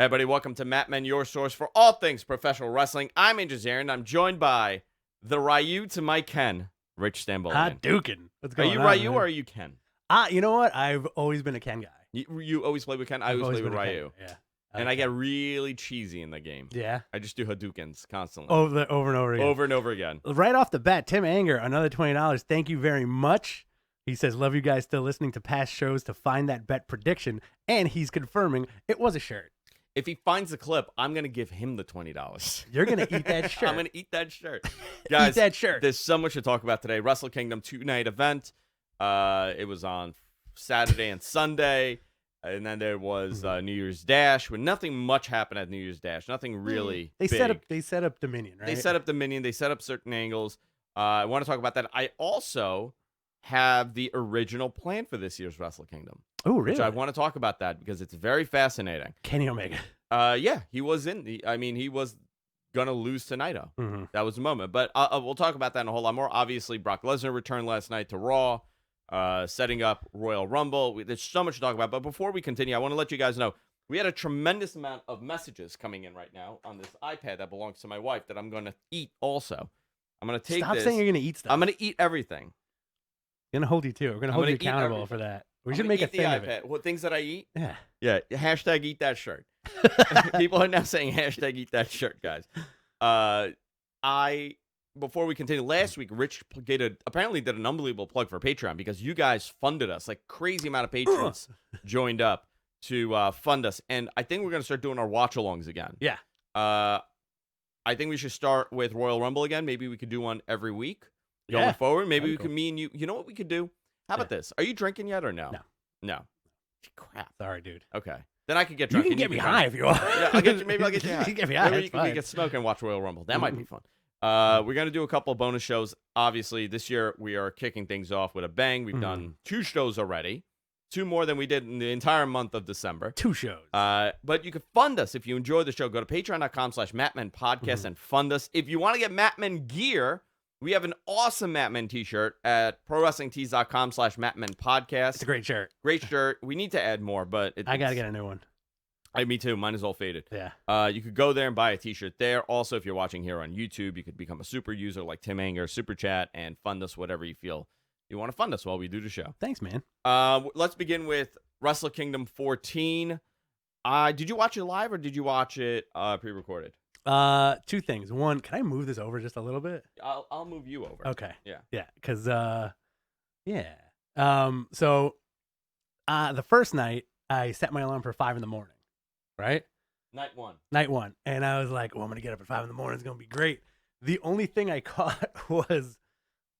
Hey, everybody, welcome to Matt Men, your source for all things professional wrestling. I'm Aaron. I'm joined by the Ryu to my Ken, Rich Stambolian. Dukin. What's going on? Are you Ryu or are you Ken? You know what? I've always been a Ken guy. You always play with Ken? I always play with Ryu. Yeah. And I get really cheesy in the game. Yeah. I just do Hadoukens constantly. Over and over again. Over and over again. Right off the bat, Tim Anger, another $20. Thank you very much. He says, love you guys still listening to past shows to find that bet prediction. And he's confirming it was a shirt. If he finds the clip, I'm going to give him the $20. You're going to eat that shirt. I'm going to eat that shirt. Guys, eat that shirt. There's so much to talk about today. WrestleKingdom 2-night event. It was on Saturday and Sunday. And then there was New Year's Dash, when nothing much happened at New Year's Dash. Nothing really They big. set up Dominion, right? They set up Dominion. They set up certain angles. I want to talk about that. I also have the original plan for this year's WrestleKingdom. Oh, really? Which I want to talk about that because it's very fascinating. Kenny Omega. Yeah, he was he was going to lose to Naito. Mm-hmm. That was the moment. But we'll talk about that in a whole lot more. Obviously, Brock Lesnar returned last night to Raw, setting up Royal Rumble. There's so much to talk about. But before we continue, I want to let you guys know, we had a tremendous amount of messages coming in right now on this iPad that belongs to my wife that I'm going to eat also. I'm going to take Stop saying you're going to eat stuff. I'm going to eat everything. We're going to hold you to it. We're going to hold you accountable for that. We should make a thing of it. What things that I eat? Yeah. Yeah. Hashtag eat that shirt. People are now saying hashtag eat that shirt, guys. Before we continue, last week, Rich apparently did an unbelievable plug for Patreon because you guys funded us. Like, crazy amount of patrons joined up to fund us. And I think we're going to start doing our watch-alongs again. Yeah. I think we should start with Royal Rumble again. Maybe we could do one every week going forward. Maybe we could, me and you. You know what we could do? How about this? Are you drinking yet or no? No. Crap. Sorry, dude. Okay. Then I could get drunk. You can get me high if you want. Yeah, maybe I'll get you high. You can get me high. Maybe we can smoke and watch Royal Rumble. That might be fun. We're going to do a couple of bonus shows. Obviously, this year we are kicking things off with a bang. We've done 2 shows already. 2 more than we did in the entire month of December. 2 shows. But you can fund us if you enjoy the show. Go to patreon.com/MattmenPodcast and fund us. If you want to get Mattmen gear, we have an awesome Mattmen t-shirt at ProWrestlingTees.com/MattmenPodcast. It's a great shirt. Great shirt. We need to add more, but I got to get a new one. Me too. Mine is all faded. Yeah. You could go there and buy a t-shirt there. Also, if you're watching here on YouTube, you could become a super user like Tim Anger, Super Chat, and fund us whatever you feel you want to fund us while we do the show. Thanks, man. Let's begin with WrestleKingdom 14. Did you watch it live or did you watch it pre-recorded? 2 things. One, can I move this over just a little bit? I'll move you over. Okay. Yeah. Yeah, because, So, the first night, I set my alarm for 5 in the morning, right? Night one. And I was like, I'm going to get up at 5 in the morning. It's going to be great. The only thing I caught was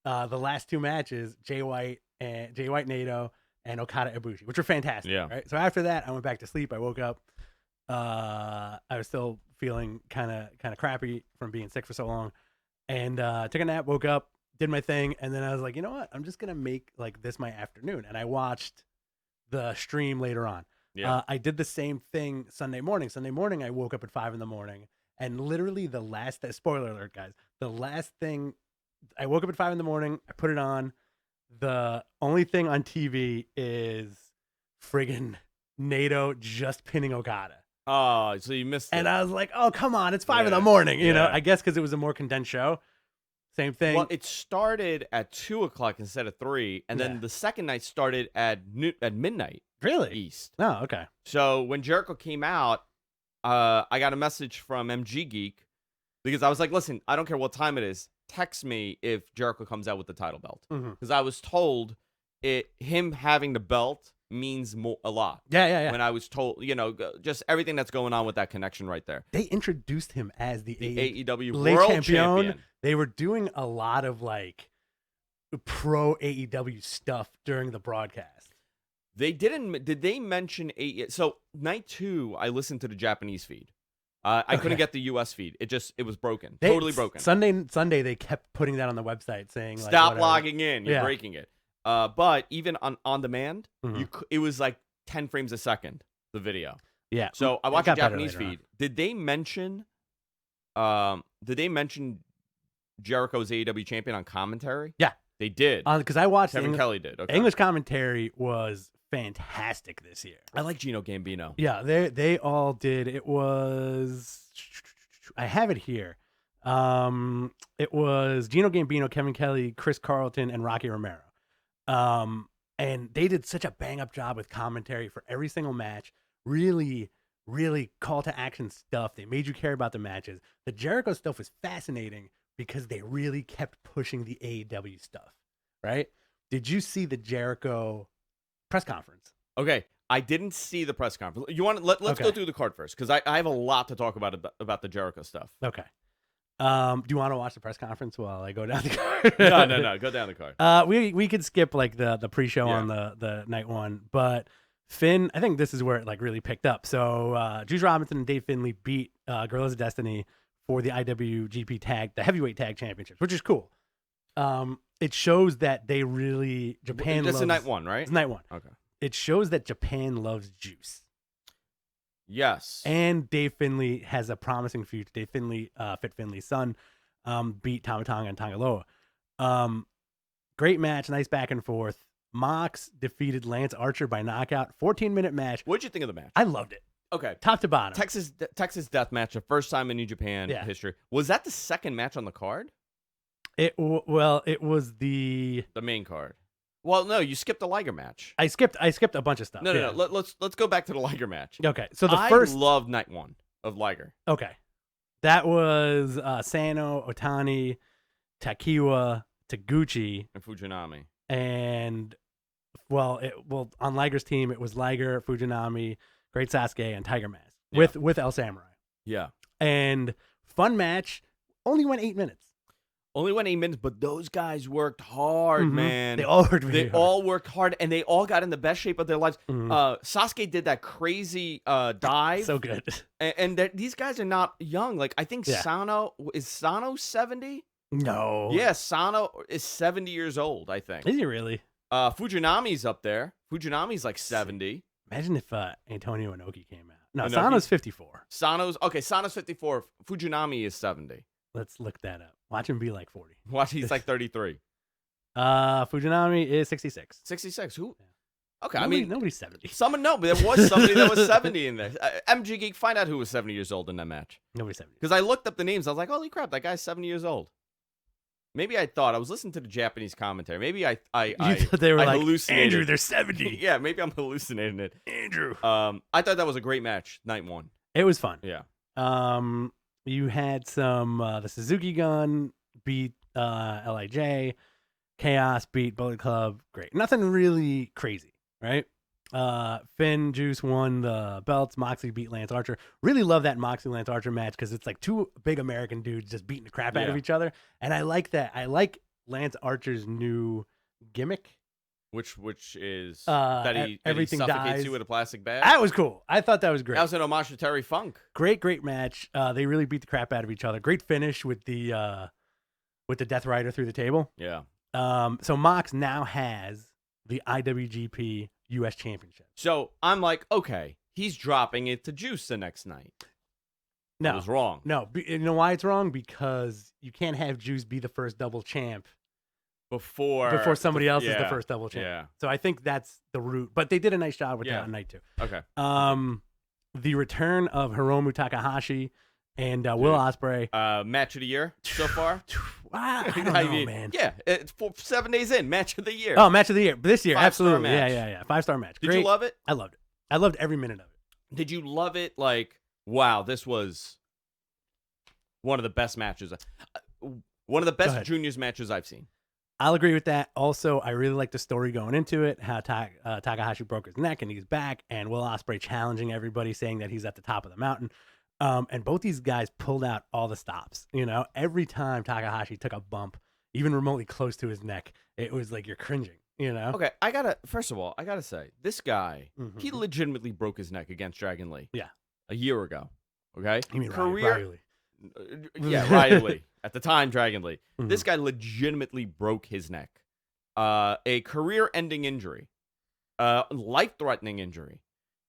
the last 2 matches, Jay White, Naito, and Okada Ibushi, which were fantastic. Yeah. Right. So after that, I went back to sleep. I woke up. I was still feeling kind of crappy from being sick for so long, and took a nap. Woke up, did my thing, and then I was like, you know what? I'm just gonna make like this my afternoon. And I watched the stream later on. Yeah. I did the same thing Sunday morning. Sunday morning, I woke up at 5 in the morning, and literally the last spoiler alert, guys. The last thing. I woke up at 5 in the morning. I put it on. The only thing on TV is friggin' Naito just pinning Okada. Oh, so you missed it. And I was like, oh, come on. It's 5 in the morning. You know, Yeah. I guess because it was a more condensed show. Same thing. Well, it started at 2 o'clock instead of 3, and then the second night started at midnight. Really? East. Oh, okay. So when Jericho came out, I got a message from MG Geek because I was like, listen, I don't care what time it is. Text me if Jericho comes out with the title belt. Because I was told him having the belt means a lot. Yeah. When I was told, just everything that's going on with that connection right there. They introduced him as the AEW Le World Champion. Champion. They were doing a lot of like pro AEW stuff during the broadcast. They didn't. Did they mention So night 2, I listened to the Japanese feed. I couldn't get the U.S. feed. It was broken. Totally broken. Sunday, they kept putting that on the website saying, like, stop whatever. logging in. You're breaking it. But even on demand, it was like 10 frames a second, the video. Yeah. So I watched the Japanese feed. On. Did they mention Jericho's AEW champion on commentary? Yeah. They did. Because I watched Kevin Kelly did. Okay. English commentary was fantastic this year. I like Gino Gambino. Yeah, they all did. It was, I have it here. It was Gino Gambino, Kevin Kelly, Chris Carlton, and Rocky Romero. And they did such a bang up job with commentary for every single match. Really, really call to action stuff. They made you care about the matches. The Jericho stuff was fascinating because they really kept pushing the AEW stuff, right? Did you see the Jericho press conference? Okay, I didn't see the press conference. You want let's go through the card first because I have a lot to talk about the Jericho stuff. Okay. Do you want to watch the press conference while I go down the card? No. Go down the card. We could skip like the pre-show on the night one, but Finn, I think this is where it like really picked up. So Juice Robinson and Dave Finlay beat Guerrillas of Destiny for the IWGP the heavyweight tag championships, which is cool. It shows that they really Japan. This loves, is night one, right? It's night one. Okay. It shows that Japan loves Juice. Yes. And Dave Finlay has a promising future. Dave Finlay, Fit Finlay's son, beat Tama Tonga and Tangaloa. Great match, nice back and forth. Mox defeated Lance Archer by knockout. 14-minute match. What'd you think of the match? I loved it. Okay. Top to bottom. Texas death match, the first time in New Japan history. Was that the second match on the card? It was the main card. Well, no, you skipped the Liger match. I skipped a bunch of stuff. No. Let's go back to the Liger match. Okay, so I loved night one of Liger. Okay, that was Sano, Otani, Takiwa, Taguchi, and Fujinami. And on Liger's team, it was Liger, Fujinami, Great Sasuke, and Tiger Mask with El Samurai. Yeah, and fun match. Only went 8 minutes. Only went 8 minutes, but those guys worked hard, man. They all worked really hard. All worked hard, and they all got in the best shape of their lives. Sasuke did that crazy dive. So good. And these guys are not young. Like, I think Sano, is Sano 70? No. Yeah, Sano is 70 years old, I think. Is he really? Fujinami's up there. Fujinami's like 70. Imagine if Antonio Inoki came out. No, Sano's 54. Sano's 54. Fujinami is 70. Let's look that up. Watch him be like 40. Watch, he's like 33. Fujinami is 66. 66. Who? Yeah. Okay, nobody's 70. But there was somebody that was 70 in there. MG Geek, find out who was 70 years old in that match. Nobody's 70. Because I looked up the names. I was like, holy crap, that guy's 70 years old. Maybe I was listening to the Japanese commentary. Maybe I they were like, hallucinated. Andrew, they're 70. Yeah, maybe I'm hallucinating it. Andrew. I thought that was a great match, night one. It was fun. Yeah. You had some the Suzuki Gun beat LIJ, Chaos beat Bullet Club. Great, nothing really crazy, right? Finn Juice won the belts. Moxley beat Lance Archer. Really love that Moxley Lance Archer match because it's like two big American dudes just beating the crap out of each other, and I like that. I like Lance Archer's new gimmick. Which is that everything he suffocates dies. you with a plastic bag? That was cool. I thought that was great. That was an homage to Terry Funk. Great match. They really beat the crap out of each other. Great finish with the Death Rider through the table. Yeah. So Mox now has the IWGP US Championship. So I'm like, okay, he's dropping it to Juice the next night. No, I was wrong. No, you know why it's wrong? Because you can't have Juice be the first double champ before somebody else is the first double champ. Yeah. So I think that's the route. But they did a nice job with that on night two. Okay. The return of Hiromu Takahashi and Will Ospreay. Match of the year so far? I don't know, man. Yeah, it's 7 days in. Match of the year. Oh, match of the year. This year, 5-star absolutely. match. Yeah. 5-star match. Did you love it? I loved it. I loved every minute of it. Did you love it? Like, wow, this was one of the best matches. One of the best juniors matches I've seen. I'll agree with that. Also, I really like the story going into it, how Takahashi broke his neck and he's back, and Will Ospreay challenging everybody, saying that he's at the top of the mountain. And both these guys pulled out all the stops. You know, every time Takahashi took a bump, even remotely close to his neck, it was like you're cringing, you know? Okay, first of all, I gotta say, this guy, he legitimately broke his neck against Dragon Lee. Yeah. A year ago. Okay? You mean Riley? Yeah, Riley. At the time, Dragon Lee. This guy legitimately broke his neck. A career-ending injury. Life-threatening injury.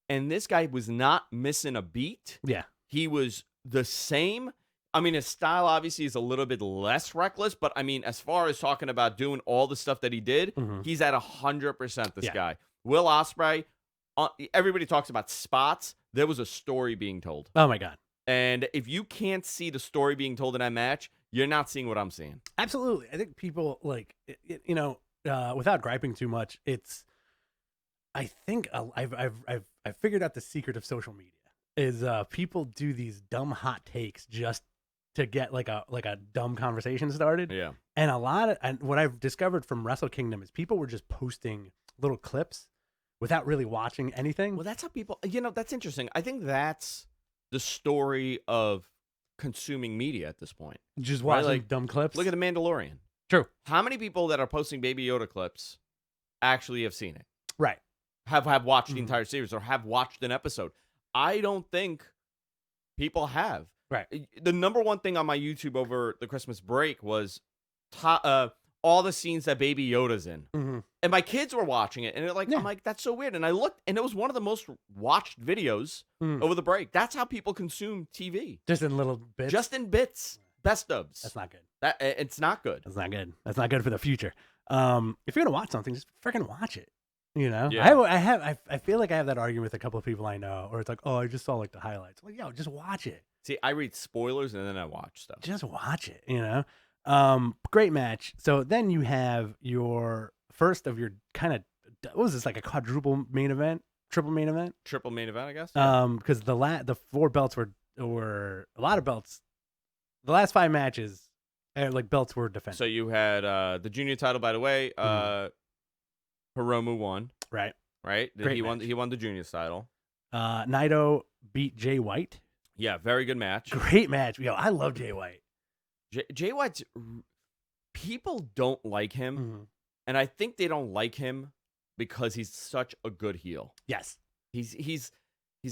And this guy was not missing a beat. Yeah. He was the same. I mean, his style obviously is a little bit less reckless, but I mean, as far as talking about doing all the stuff that he did, he's at 100%, this guy. Will Ospreay, everybody talks about spots. There was a story being told. Oh my God. And if you can't see the story being told in that match, you're not seeing what I'm seeing. Absolutely. I think people like, without griping too much, I think I've figured out the secret of social media is people do these dumb hot takes just to get like a dumb conversation started. Yeah. And what I've discovered from WrestleKingdom is people were just posting little clips without really watching anything. Well, that's how people, that's interesting. I think that's the story of consuming media at this point. Just watching Like, dumb clips. Look at The Mandalorian. True. How many people that are posting Baby Yoda clips actually have seen it? Right. Have watched the entire series or have watched an episode? I don't think people have. Right. The number one thing on my YouTube over the Christmas break was all the scenes that Baby Yoda's in. Mm-hmm. And my kids were watching it, and they're like, Yeah. I'm like, that's so weird. And I looked, and it was one of the most watched videos over the break. That's how people consume TV. Just in little bits. Just in bits. Best ofs. That's not good. It's not good. That's not good. That's not good for the future. If you're gonna watch something, just freaking watch it. Yeah. I feel like I have that argument with a couple of people I know, or it's like, oh, I just saw like the highlights. Well, yo, just watch it. See, I read spoilers and then I watch stuff. Just watch it. Great match. So then you have your first of your kind of, what was this, like a quadruple main event, triple main event? Triple main event, I guess. Because the 4 belts were a lot of belts. The last 5 matches, belts were defended. So you had the junior title, by the way. Hiromu won. Right. He won the junior title. Naito beat Jay White. Yeah, very good match. Great match. Yo, I love Jay White. Jay White's, people don't like him, and I think they don't like him because he's such a good heel. Yes. He's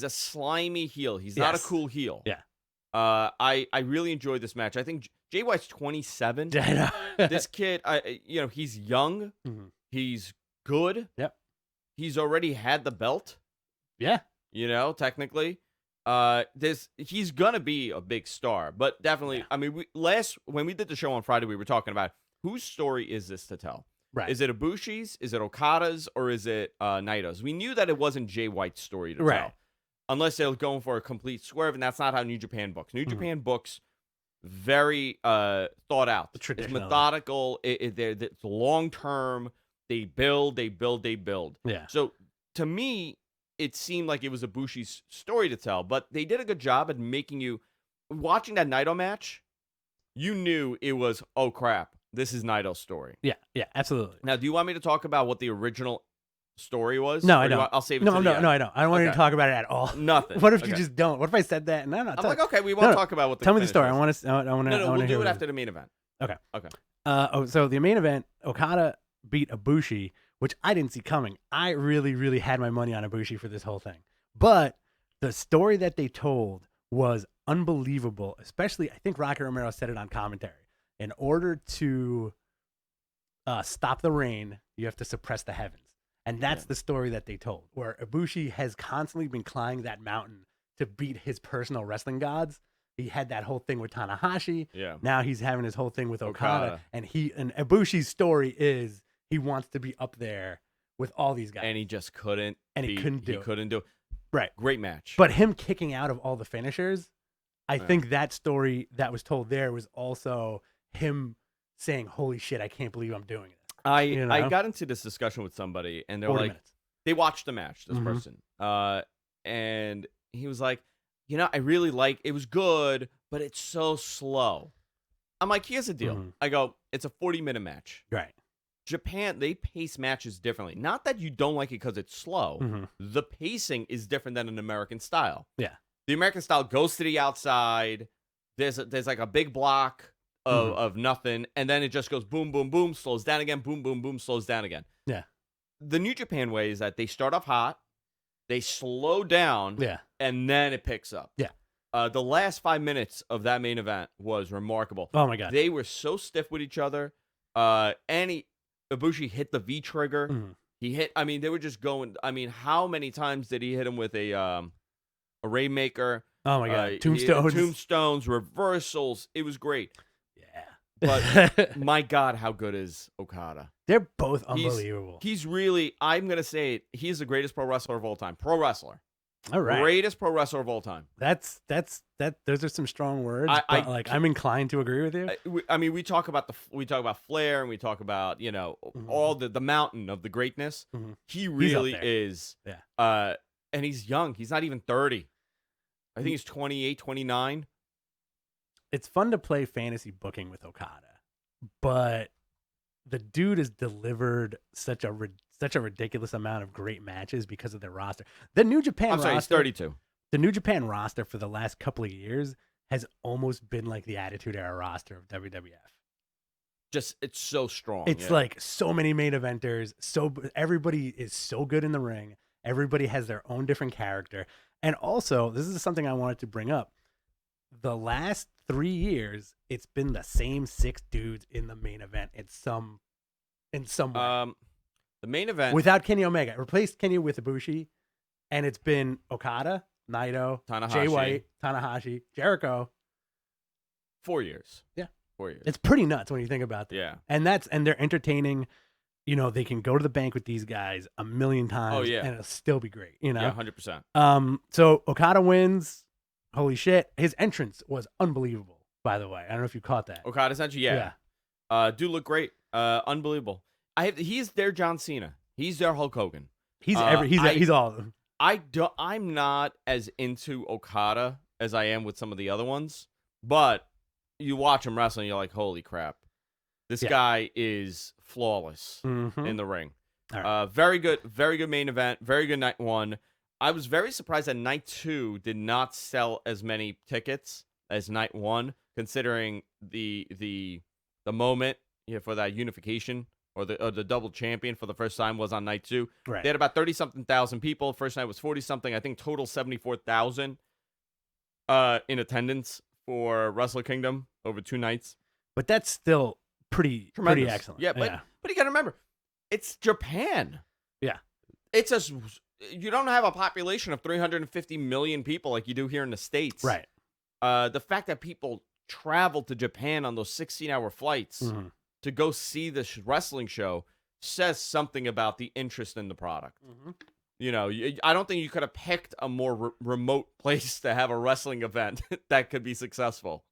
a slimy heel. He's not a cool heel. Yeah. I really enjoyed this match. I think Jay White's 27. This kid, he's young. He's good. Yep. He's already had the belt. Yeah. Technically. He's gonna be a big star, but definitely. Yeah. I mean, when we did the show on Friday, we were talking about whose story is this to tell. Right? Is it Ibushi's? Is it Okada's? Or is it Naito's? We knew that it wasn't Jay White's story to tell, unless they're going for a complete swerve, and that's not how New Japan books. New Japan books very thought out. It's methodical. It's long term. They build. Yeah. So to me, it seemed like it was Ibushi's story to tell, but they did a good job at making you, watching that Naito match, you knew it was, oh crap, this is Naito's story. Yeah, absolutely. Now, do you want me to talk about what the original story was? No, I don't. I'll save it no, to the end. No, I don't. I don't want you to talk about it at all. Nothing. What if you just don't? What if I said that? No, I'm like, okay, we won't talk about what the Tell me the story. was. I want to. No, we'll do it after the main event. Okay. Okay. So the main event, Okada beat Ibushi, which I didn't see coming. I really, really had my money on Ibushi for this whole thing. But the story that they told was unbelievable, especially, I think Rocky Romero said it on commentary. In order to stop the rain, you have to suppress the heavens. And that's the story that they told, where Ibushi has constantly been climbing that mountain to beat his personal wrestling gods. He had that whole thing with Tanahashi. Yeah. Now he's having his whole thing with Okada. And Ibushi's story is he wants to be up there with all these guys. And he just couldn't. He couldn't do it. Right. Great match. But him kicking out of all the finishers, I think that story that was told there was also him saying, holy shit, I can't believe I'm doing it. I got into this discussion with somebody, and they were like, they watched the match, this person. And he was like, I really it was good, but it's so slow. I'm like, here's the deal. I go, it's a 40-minute match. Right. Japan, they pace matches differently. Not that you don't like it because it's slow. The pacing is different than an American style. Yeah. The American style goes to the outside. There's like a big block of nothing, and then it just goes boom, boom, boom, slows down again, boom, boom, boom, slows down again. Yeah. The New Japan way is that they start off hot, they slow down, and then it picks up. Yeah. The last 5 minutes of that main event was remarkable. Oh my God. They were so stiff with each other. Ibushi hit the V trigger. He hit. I mean, they were just going. I mean, how many times did he hit him with a Rainmaker? Oh my God, tombstones, reversals. It was great. Yeah. But my God, how good is Okada? They're both unbelievable. He's really, I'm going to say it, he's the greatest pro wrestler of all time. Pro wrestler. All right. Greatest pro wrestler of all time. That. Those are some strong words, but I'm inclined to agree with you. I mean, we talk about Flair, and we talk about all the mountain of the greatness. Mm-hmm. He really is. Yeah. And he's young. He's not even 30. I think he's 28, 29. It's fun to play fantasy booking with Okada, but the dude has delivered such a ridiculous amount of great matches because of their roster. The New Japan roster, he's 32. The New Japan roster for the last couple of years has almost been like the Attitude Era roster of WWF. Just, it's so strong. It's like so many main eventers. So everybody is so good in the ring. Everybody has their own different character. And also, this is something I wanted to bring up. The last 3 years, it's been the same 6 dudes in the main event in some way. The main event Without Kenny Omega. Replaced Kenny with Ibushi, and it's been Okada, Naito, Tanahashi. Jay White, Tanahashi, Jericho. 4 years. Yeah. 4 years. It's pretty nuts when you think about that. Yeah. And they're entertaining. They can go to the bank with these guys a million times. Oh, yeah. And it'll still be great. Yeah, 100%. So Okada wins. Holy shit. His entrance was unbelievable, by the way. I don't know if you caught that. Okada's entrance, yeah. Dude look great. Unbelievable. He's their John Cena. He's their Hulk Hogan. He's all of them. I'm not as into Okada as I am with some of the other ones, but you watch him wrestle and you're like, holy crap. This guy is flawless in the ring. Right. Very good main event. Very good night 1. I was very surprised that night 2 did not sell as many tickets as night 1, considering the moment for that unification or the double champion for the first time was on night 2. Right. They had about 30-something thousand people. First night was 40-something. I think total 74,000 in attendance for WrestleKingdom over 2 nights. But that's still pretty excellent. Yeah, but you got to remember, it's Japan. Yeah. It's you don't have a population of 350 million people like you do here in the States. Right. The fact that people travel to Japan on those 16-hour flights to go see this wrestling show says something about the interest in the product. I don't think you could have picked a more remote place to have a wrestling event that could be successful.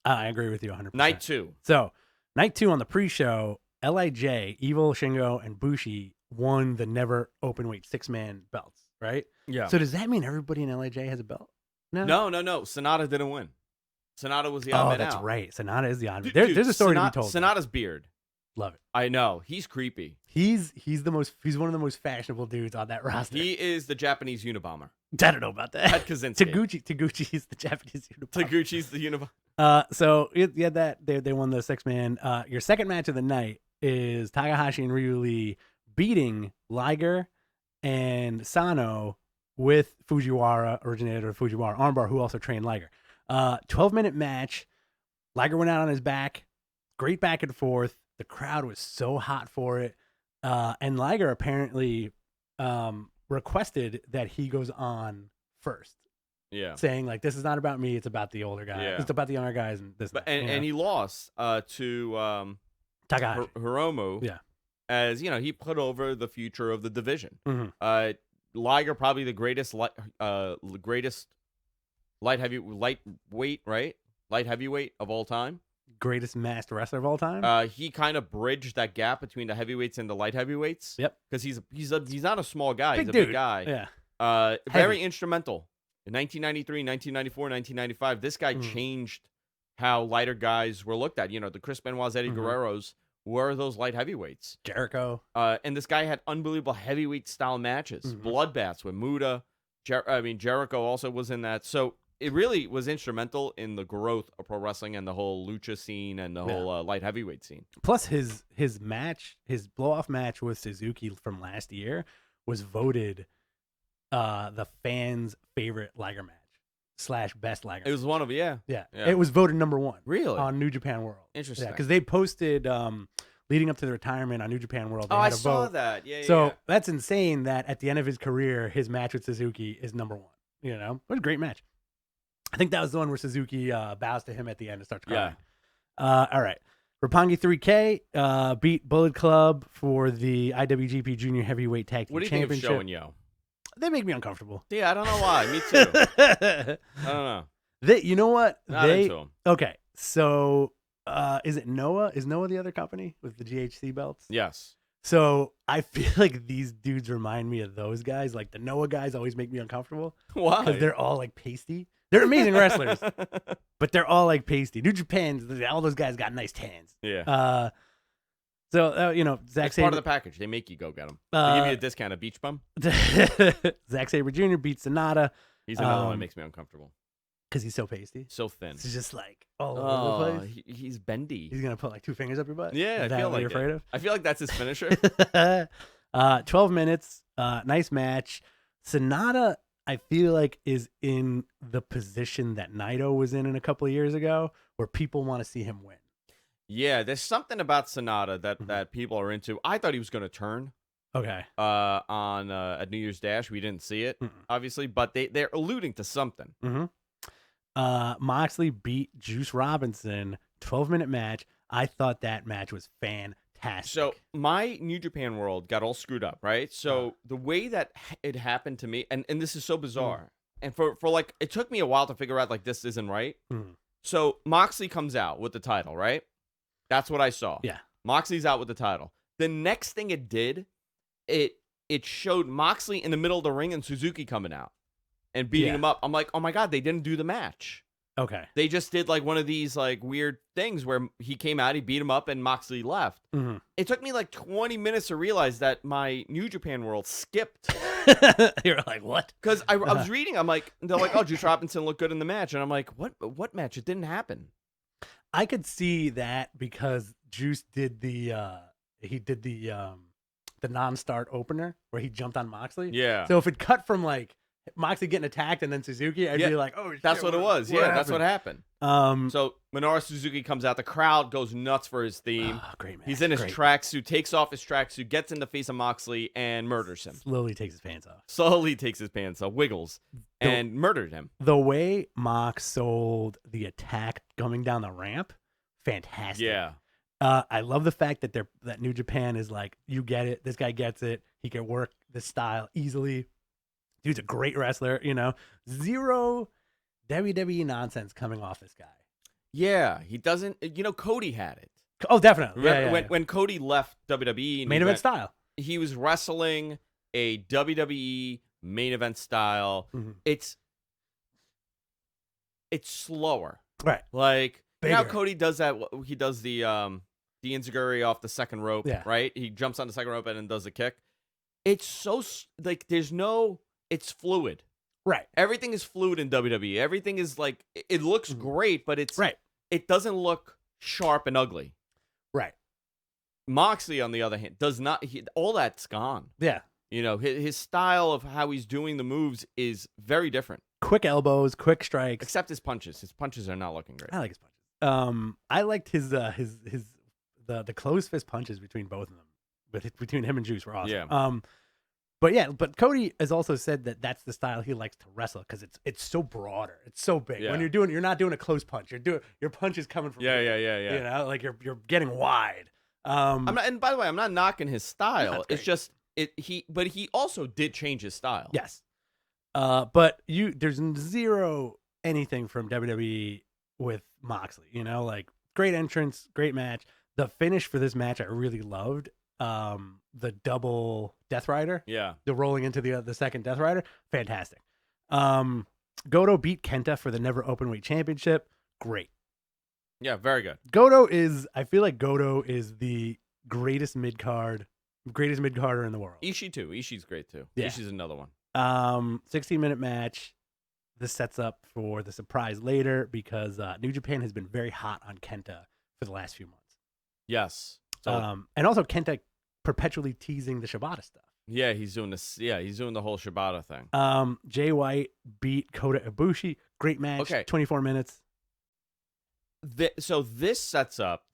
I agree with you 100%. Night 2. So, night 2 on the pre-show, LIJ, Evil, Shingo, and Bushi won the never open-weight 6-man belts, right? Yeah. So does that mean everybody in LIJ has a belt? No. Sonata didn't win. Sonata was the odd man out. Oh, that's right. Sonata is the odd man. There's a story to be told. Sonata's beard. Love it. I know. He's creepy. He's one of the most fashionable dudes on that roster. He is the Japanese Unabomber. I don't know about that. Ted Kaczynski. Taguchi is the Japanese Unabomber. Taguchi's the Unabomber. So you had that. They won the 6-man. Your second match of the night is Takahashi and Ryu Lee beating Liger and Sano with Fujiwara, originator of Fujiwara Armbar, who also trained Liger. 12-minute match. Liger went out on his back. Great back and forth. The crowd was so hot for it. And Liger apparently requested that he goes on first. Yeah. Saying, like, this is not about me. It's about the older guys. Yeah. It's about the younger guys. And he lost to Takahashi. Hiromu. Yeah. As, he put over the future of the division. Mm-hmm. Liger, probably the greatest lightweight, right? Light heavyweight of all time. Greatest masked wrestler of all time. He kind of bridged that gap between the heavyweights and the light heavyweights. Yep. Because he's not a small guy. He's a dude. big guy. Yeah. Very instrumental. In 1993, 1994, 1995, this guy changed how lighter guys were looked at. The Chris Benoit's, Eddie Guerrero's were those light heavyweights. Jericho. And this guy had unbelievable heavyweight style matches. Bloodbaths with Muta. Jericho also was in that. So it really was instrumental in the growth of pro wrestling and the whole lucha scene and the whole light heavyweight scene. Plus his match, his blow-off match with Suzuki from last year was voted the fans' favorite Liger match / best Liger. It was one of yeah. It was voted number 1. Really? On New Japan World. Interesting. Yeah, because they posted leading up to the returnement on New Japan World. They I had a saw vote. that. Yeah. So that's insane that at the end of his career, his match with Suzuki is number 1. It was a great match. I think that was the one where Suzuki bows to him at the end and starts crying. Yeah. All right. Roppongi 3K beat Bullet Club for the IWGP Junior Heavyweight Tag Team What do you think of Championship. Show and Yo? They make me uncomfortable. Yeah, I don't know why. Me too. I don't know. You know what? Not into them. Okay, so is it Noah? Is Noah the other company with the GHC belts? Yes. So I feel like these dudes remind me of those guys. Like the Noah guys always make me uncomfortable. Why? Because they're all like pasty. They're amazing wrestlers, but they're all like pasty. New Japan, all those guys got nice tans. Yeah. So Zack It's Sabre. part of the package. They make you go get them. They give you a discount at Beach Bum. Zack Sabre Jr. beats Sonata. He's another one that makes me uncomfortable. Because he's so pasty. So thin. He's just like all over the place. He's bendy. He's gonna put like 2 fingers up your butt. Yeah, Is I that feel what like you're afraid it. of? I feel like that's his finisher. 12 minutes. Nice match. Sonata, I feel like, is in the position that Naito was in a couple of years ago, where people want to see him win. Yeah, there's something about Sonata that people are into. I thought he was going to turn. Okay. On at New Year's Dash, we didn't see it, obviously, but they're alluding to something. Moxley beat Juice Robinson. 12-minute match. I thought that match was fantastic. So my New Japan world got all screwed up, right? So the way that it happened to me, and this is so bizarre, and for like, it took me a while to figure out, like, this isn't right. So Moxley comes out with the title, right? That's what I saw. Yeah. Moxley's out with the title. The next thing it did, it showed Moxley in the middle of the ring and Suzuki coming out and beating him up. I'm like, oh my God, they didn't do the match. Okay. They just did like one of these like weird things where he came out, he beat him up, and Moxley left. It took me like 20 minutes to realize that my New Japan world skipped. You're like, what? Because I was reading, I'm like, they're like, oh, Juice Robinson looked good in the match. And I'm like, what match? It didn't happen. I could see that because Juice did the non-start opener where he jumped on Moxley. Yeah. So if it cut from like Moxley getting attacked and then Suzuki, I'd be like, oh, shit, that's what it was. That's what happened. So Minoru Suzuki comes out. The crowd goes nuts for his theme. Oh, great match. He's in his tracksuit, takes off his tracksuit, gets in the face of Moxley, and murders him. Slowly takes his pants off. Wiggles, and murdered him. The way Mox sold the attack coming down the ramp, fantastic. Yeah. I love the fact that New Japan is like, you get it. This guy gets it. He can work this style easily. Dude's a great wrestler, Zero WWE nonsense coming off this guy. Yeah, he doesn't. Cody had it. Oh, definitely. When Cody left WWE, main event style, he was wrestling a WWE main event style. It's slower, right? Like now, Cody does that. He does the enziguri off the second rope, right? He jumps on the second rope and then does the kick. It's so like it's fluid. Right. Everything is fluid in WWE. Everything is like, it looks great, but it doesn't look sharp and ugly. Right. Moxley, on the other hand, does not. All that's gone. Yeah. His style of how he's doing the moves is very different. Quick elbows, quick strikes. Except his punches. His punches are not looking great. I like his punches. I liked the closed fist punches between both of them. Between him and Juice were awesome. Yeah. But Cody has also said that that's the style he likes to wrestle because it's so broader, it's so big. Yeah. When you're not doing a close punch. Your punch is coming from Yeah. Like you're getting wide. And by the way, I'm not knocking his style. It's just but he also did change his style. Yes. But there's zero anything from WWE with Moxley. Like great entrance, great match. The finish for this match I really loved. The double Death Rider. Yeah. The rolling into the second Death Rider. Fantastic. Goto beat Kenta for the Never Openweight Championship. Great. Yeah, very good. I feel like Goto is the greatest mid-carder in the world. Ishii too. Ishii's great too. Yeah. Ishii's another one. 16-minute match. This sets up for the surprise later because New Japan has been very hot on Kenta for the last few months. Yes. So, and also Kenta perpetually teasing the Shibata stuff. Yeah, he's doing this. Yeah, he's doing the whole Shibata thing. Jay White beat Kota Ibushi. Great match. Okay. 24 minutes. So this sets up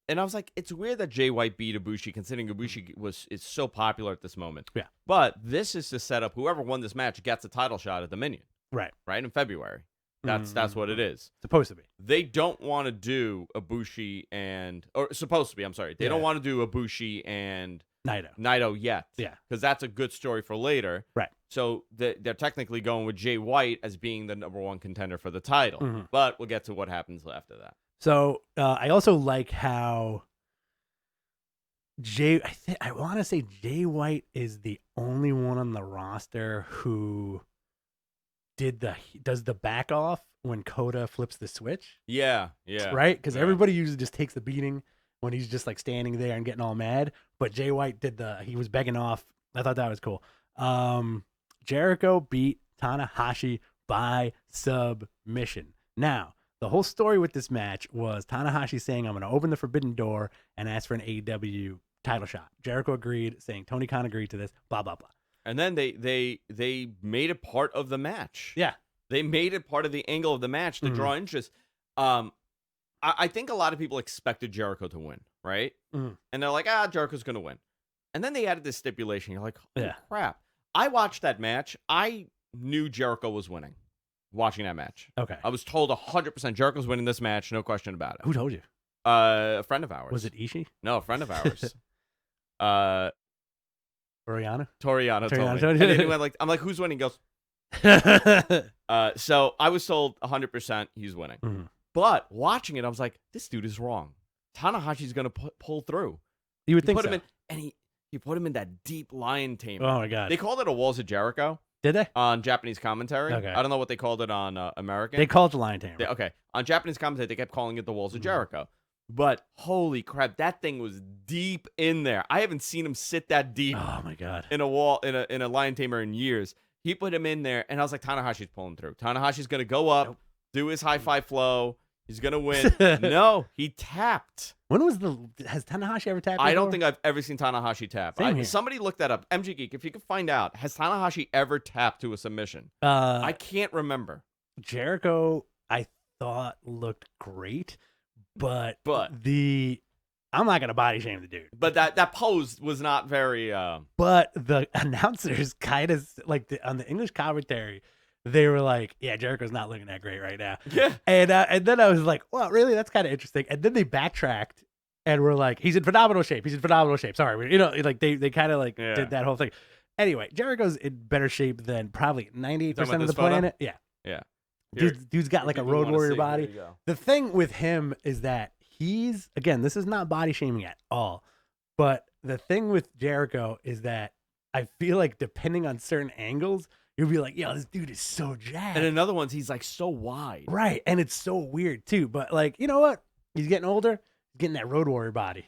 and I was like, it's weird that Jay White beat Ibushi, considering Ibushi is so popular at this moment. Yeah. But this is to set up whoever won this match gets a title shot at Dominion. Right. Right in February. That's what it is. Supposed to be. They don't want to do Ibushi or supposed to be. I'm sorry. They don't want to do Ibushi and Naito yet. Yeah, because that's a good story for later. Right. So they're technically going with Jay White as being the #1 contender for the title. But we'll get to what happens after that. So I also like how I want to say Jay White is the only one on the roster who does the back off when Coda flips the switch. Yeah. Right? Because everybody usually just takes the beating when he's just like standing there and getting all mad. But Jay White he was begging off. I thought that was cool. Jericho beat Tanahashi by submission. Now, the whole story with this match was Tanahashi saying, I'm going to open the forbidden door and ask for an AEW title shot. Jericho agreed, saying Tony Khan agreed to this, blah, blah, blah. And then they made it part of the match. Yeah. They made it part of the angle of the match to draw interest. I think a lot of people expected Jericho to win, right? And they're like, Jericho's going to win. And then they added this stipulation. You're like, holy crap. I watched that match. I knew Jericho was winning watching that match. Okay. I was told 100% Jericho's winning this match. No question about it. Who told you? A friend of ours. Was it Ishii? No, a friend of ours. Toriano told me. told And then he went like, I'm like, who's winning? He goes, so I was told 100% he's winning. But watching it, I was like, this dude is wrong. Tanahashi's going to pull through. You would think put so. Him in, and he put him in that deep lion tamer. Oh, my God. They called it a Walls of Jericho. Did they? On Japanese commentary. Okay. I don't know what they called it on American. They called it the lion tamer. Okay. On Japanese commentary, they kept calling it the Walls of Jericho. But holy crap, that thing was deep in there. I haven't seen him sit that deep. Oh, my God. In a wall, in a lion tamer in years. He put him in there, and I was like, Tanahashi's pulling through. Tanahashi's going to go up, do his high-five flow. He's going to win. No, he tapped. Has Tanahashi ever tapped before? I don't think I've ever seen Tanahashi tap. Same here. Somebody look that up. MG Geek, if you could find out, has Tanahashi ever tapped to a submission? I can't remember. Jericho, I thought looked great, but I'm not gonna body shame the dude. But that pose was not very. But the announcers kind of like on the English commentary, they were like, "Yeah, Jericho's not looking that great right now." Yeah. And then I was like, "Well, really? That's kind of interesting." And then they backtracked and were like, "He's in phenomenal shape. He's in phenomenal shape." Sorry, like they kind of did that whole thing. Anyway, Jericho's in better shape than probably 98% of the planet. Yeah. Yeah. Dude's got like a road warrior body. The thing with him is that this is not body shaming at all. But the thing with Jericho is that I feel like depending on certain angles, you'll be like, yo, this dude is so jacked. And in other ones, he's like so wide. Right. And it's so weird too. But like, you know what? He's getting older. He's getting that road warrior body.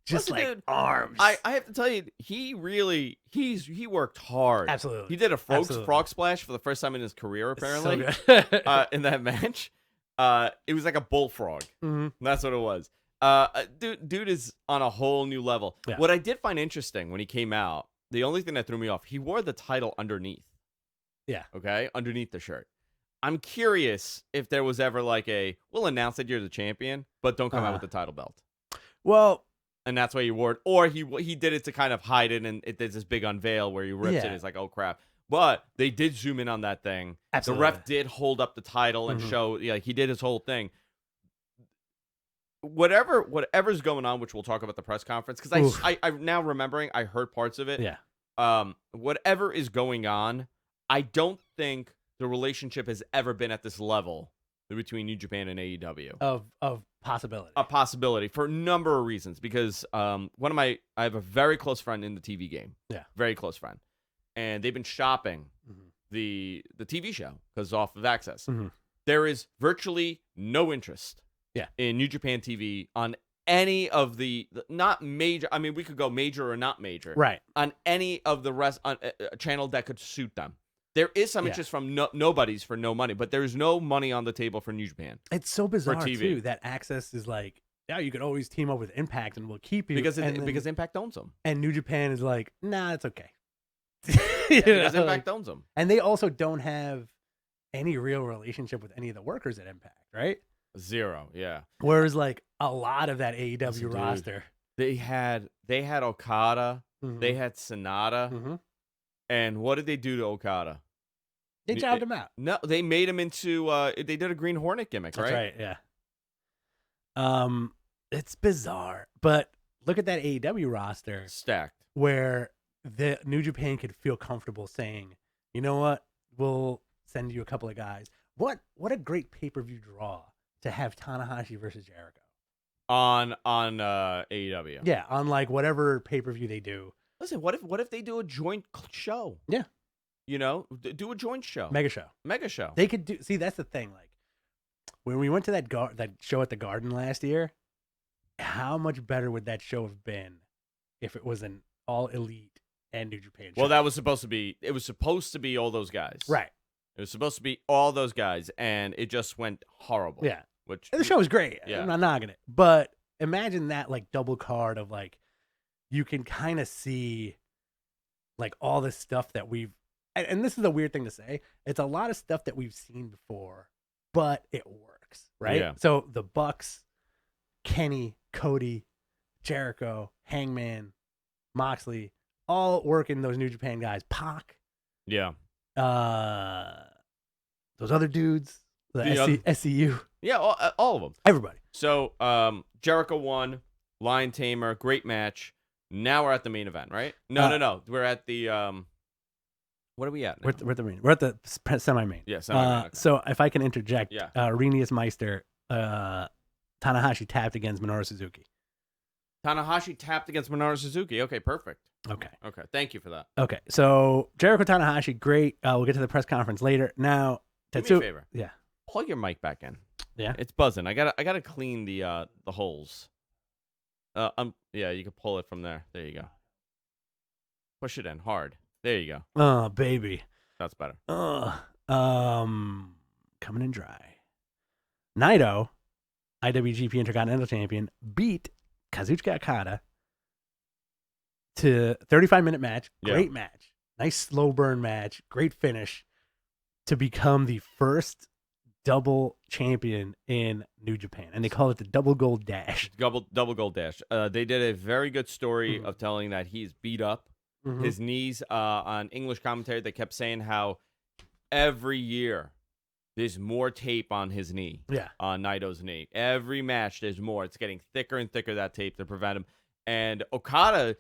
Just like dude, arms. I have to tell you, he worked hard. Absolutely. He did a frog splash for the first time in his career, apparently. So in that match. It was like a bullfrog. That's what it was. Dude is on a whole new level. Yeah. What I did find interesting when he came out, the only thing that threw me off, he wore the title underneath. Yeah. Okay? Underneath the shirt. I'm curious if there was ever like we'll announce that you're the champion, but don't come out with the title belt. Well, and that's why he wore it. Or he did it to kind of hide it, and there's this big unveil where he rips it. It's like, oh, crap. But they did zoom in on that thing. Absolutely. The ref did hold up the title and show, he did his whole thing. Whatever's going on, which we'll talk about the press conference, because I'm now remembering, I heard parts of it. Yeah. Whatever is going on, I don't think the relationship has ever been at this level between New Japan and AEW. Of possibility. A possibility for a number of reasons. Because I have a very close friend in the TV game. Yeah. Very close friend. And they've been shopping the TV show because off of Access. There is virtually no interest in New Japan TV on any of the not major. I mean, we could go major or not major. Right. On any of the rest on a channel that could suit them. There is some interest from nobodies for no money, but there's no money on the table for New Japan. It's so bizarre too that Access is like, yeah, you could always team up with Impact and we'll keep you because Impact owns them. And New Japan is like, nah, it's okay. Because Impact owns them. And they also don't have any real relationship with any of the workers at Impact, right? Zero, yeah. Whereas like a lot of that AEW roster, they had Okada, they had Sonata, and what did they do to Okada? They jobbed him out. No, they made him into. They did a Green Hornet gimmick, That's right? right. Yeah. It's bizarre, but look at that AEW roster Stacked. where the New Japan could feel comfortable saying, you know what, we'll send you a couple of guys. What a great pay-per-view draw to have Tanahashi versus Jericho On AEW. Yeah, on like whatever pay-per-view they do. Listen, what if they do a joint show? Yeah. You know, do a joint show. Mega show. They could do. See, that's the thing. Like when we went to that show at the Garden last year, how much better would that show have been if it was an all elite and New Japan show? Well, that was supposed to be. It was supposed to be all those guys. Right. It was supposed to be all those guys, and it just went horrible. Yeah. Which And the show was great. Yeah. I'm not knocking it, but imagine that like double card of like you can kind of see like all this stuff that we've. And this is a weird thing to say. It's a lot of stuff that we've seen before, but it works, right? Yeah. So the Bucks, Kenny, Cody, Jericho, Hangman, Moxley, all working those New Japan guys. Pac, Yeah. those other dudes, the SCU. Yeah, all of them. Everybody. So Jericho won, Lion Tamer, great match. Now we're at the main event, right? No. We're at the what are we at now? We're at the main. We're at the semi-main. Yeah, semi-main. Okay. So if I can interject, Yeah. Renius Meister, Tanahashi tapped against Minoru Suzuki. Tanahashi tapped against Minoru Suzuki. Okay, perfect. Okay. Thank you for that. Okay. So Jericho Tanahashi, great. We'll get to the press conference later. Now, Do me a favor. Yeah. Plug your mic back in. Yeah. It's buzzing. I gotta clean the holes. Yeah, you can pull it from there. There you go. Push it in hard. There you go. Oh, baby. That's better. Coming in dry. Naito, IWGP Intercontinental Champion, beat Kazuchika Okada to 35-minute match. Great match. Nice slow burn match. Great finish to become the first double champion in New Japan. And they call it the Double Gold Dash. Double gold dash. They did a very good story of telling that he's beat up. His knees on English commentary, they kept saying how every year there's more tape on his knee. Yeah. On Naito's knee. Every match there's more. It's getting thicker and thicker, that tape, to prevent him. And Okada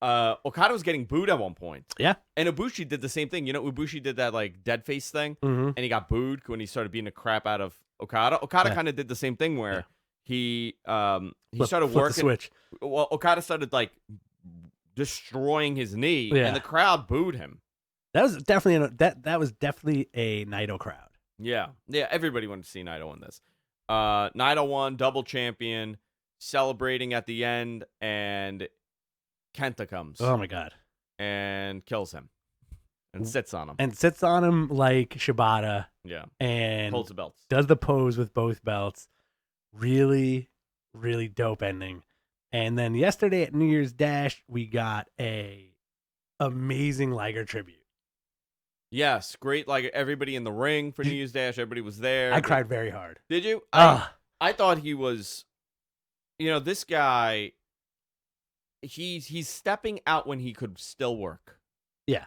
was getting booed at one point. Yeah. And Ibushi did the same thing. You know, Ibushi did that like dead face thing, Mm-hmm. and he got booed when he started beating the crap out of Okada. Okada kind of did the same thing where he started Flip working. the switch. Well, Okada started like destroying his knee, and the crowd booed him. That was definitely that was definitely a Naito crowd. Yeah, everybody wanted to see Naito win this. Naito won, double champion, celebrating at the end, and Kenta comes. Oh my god. And kills him. And sits on him. And sits on him like Shibata. Yeah. And holds the belts. Does the pose with both belts. Really, really dope ending. And then yesterday at New Year's Dash, we got a amazing Liger tribute. Yes, great. Like everybody in the ring for New Year's Dash, everybody was there. I cried very hard. Did you? I thought he was, this guy, he's stepping out when he could still work. Yeah.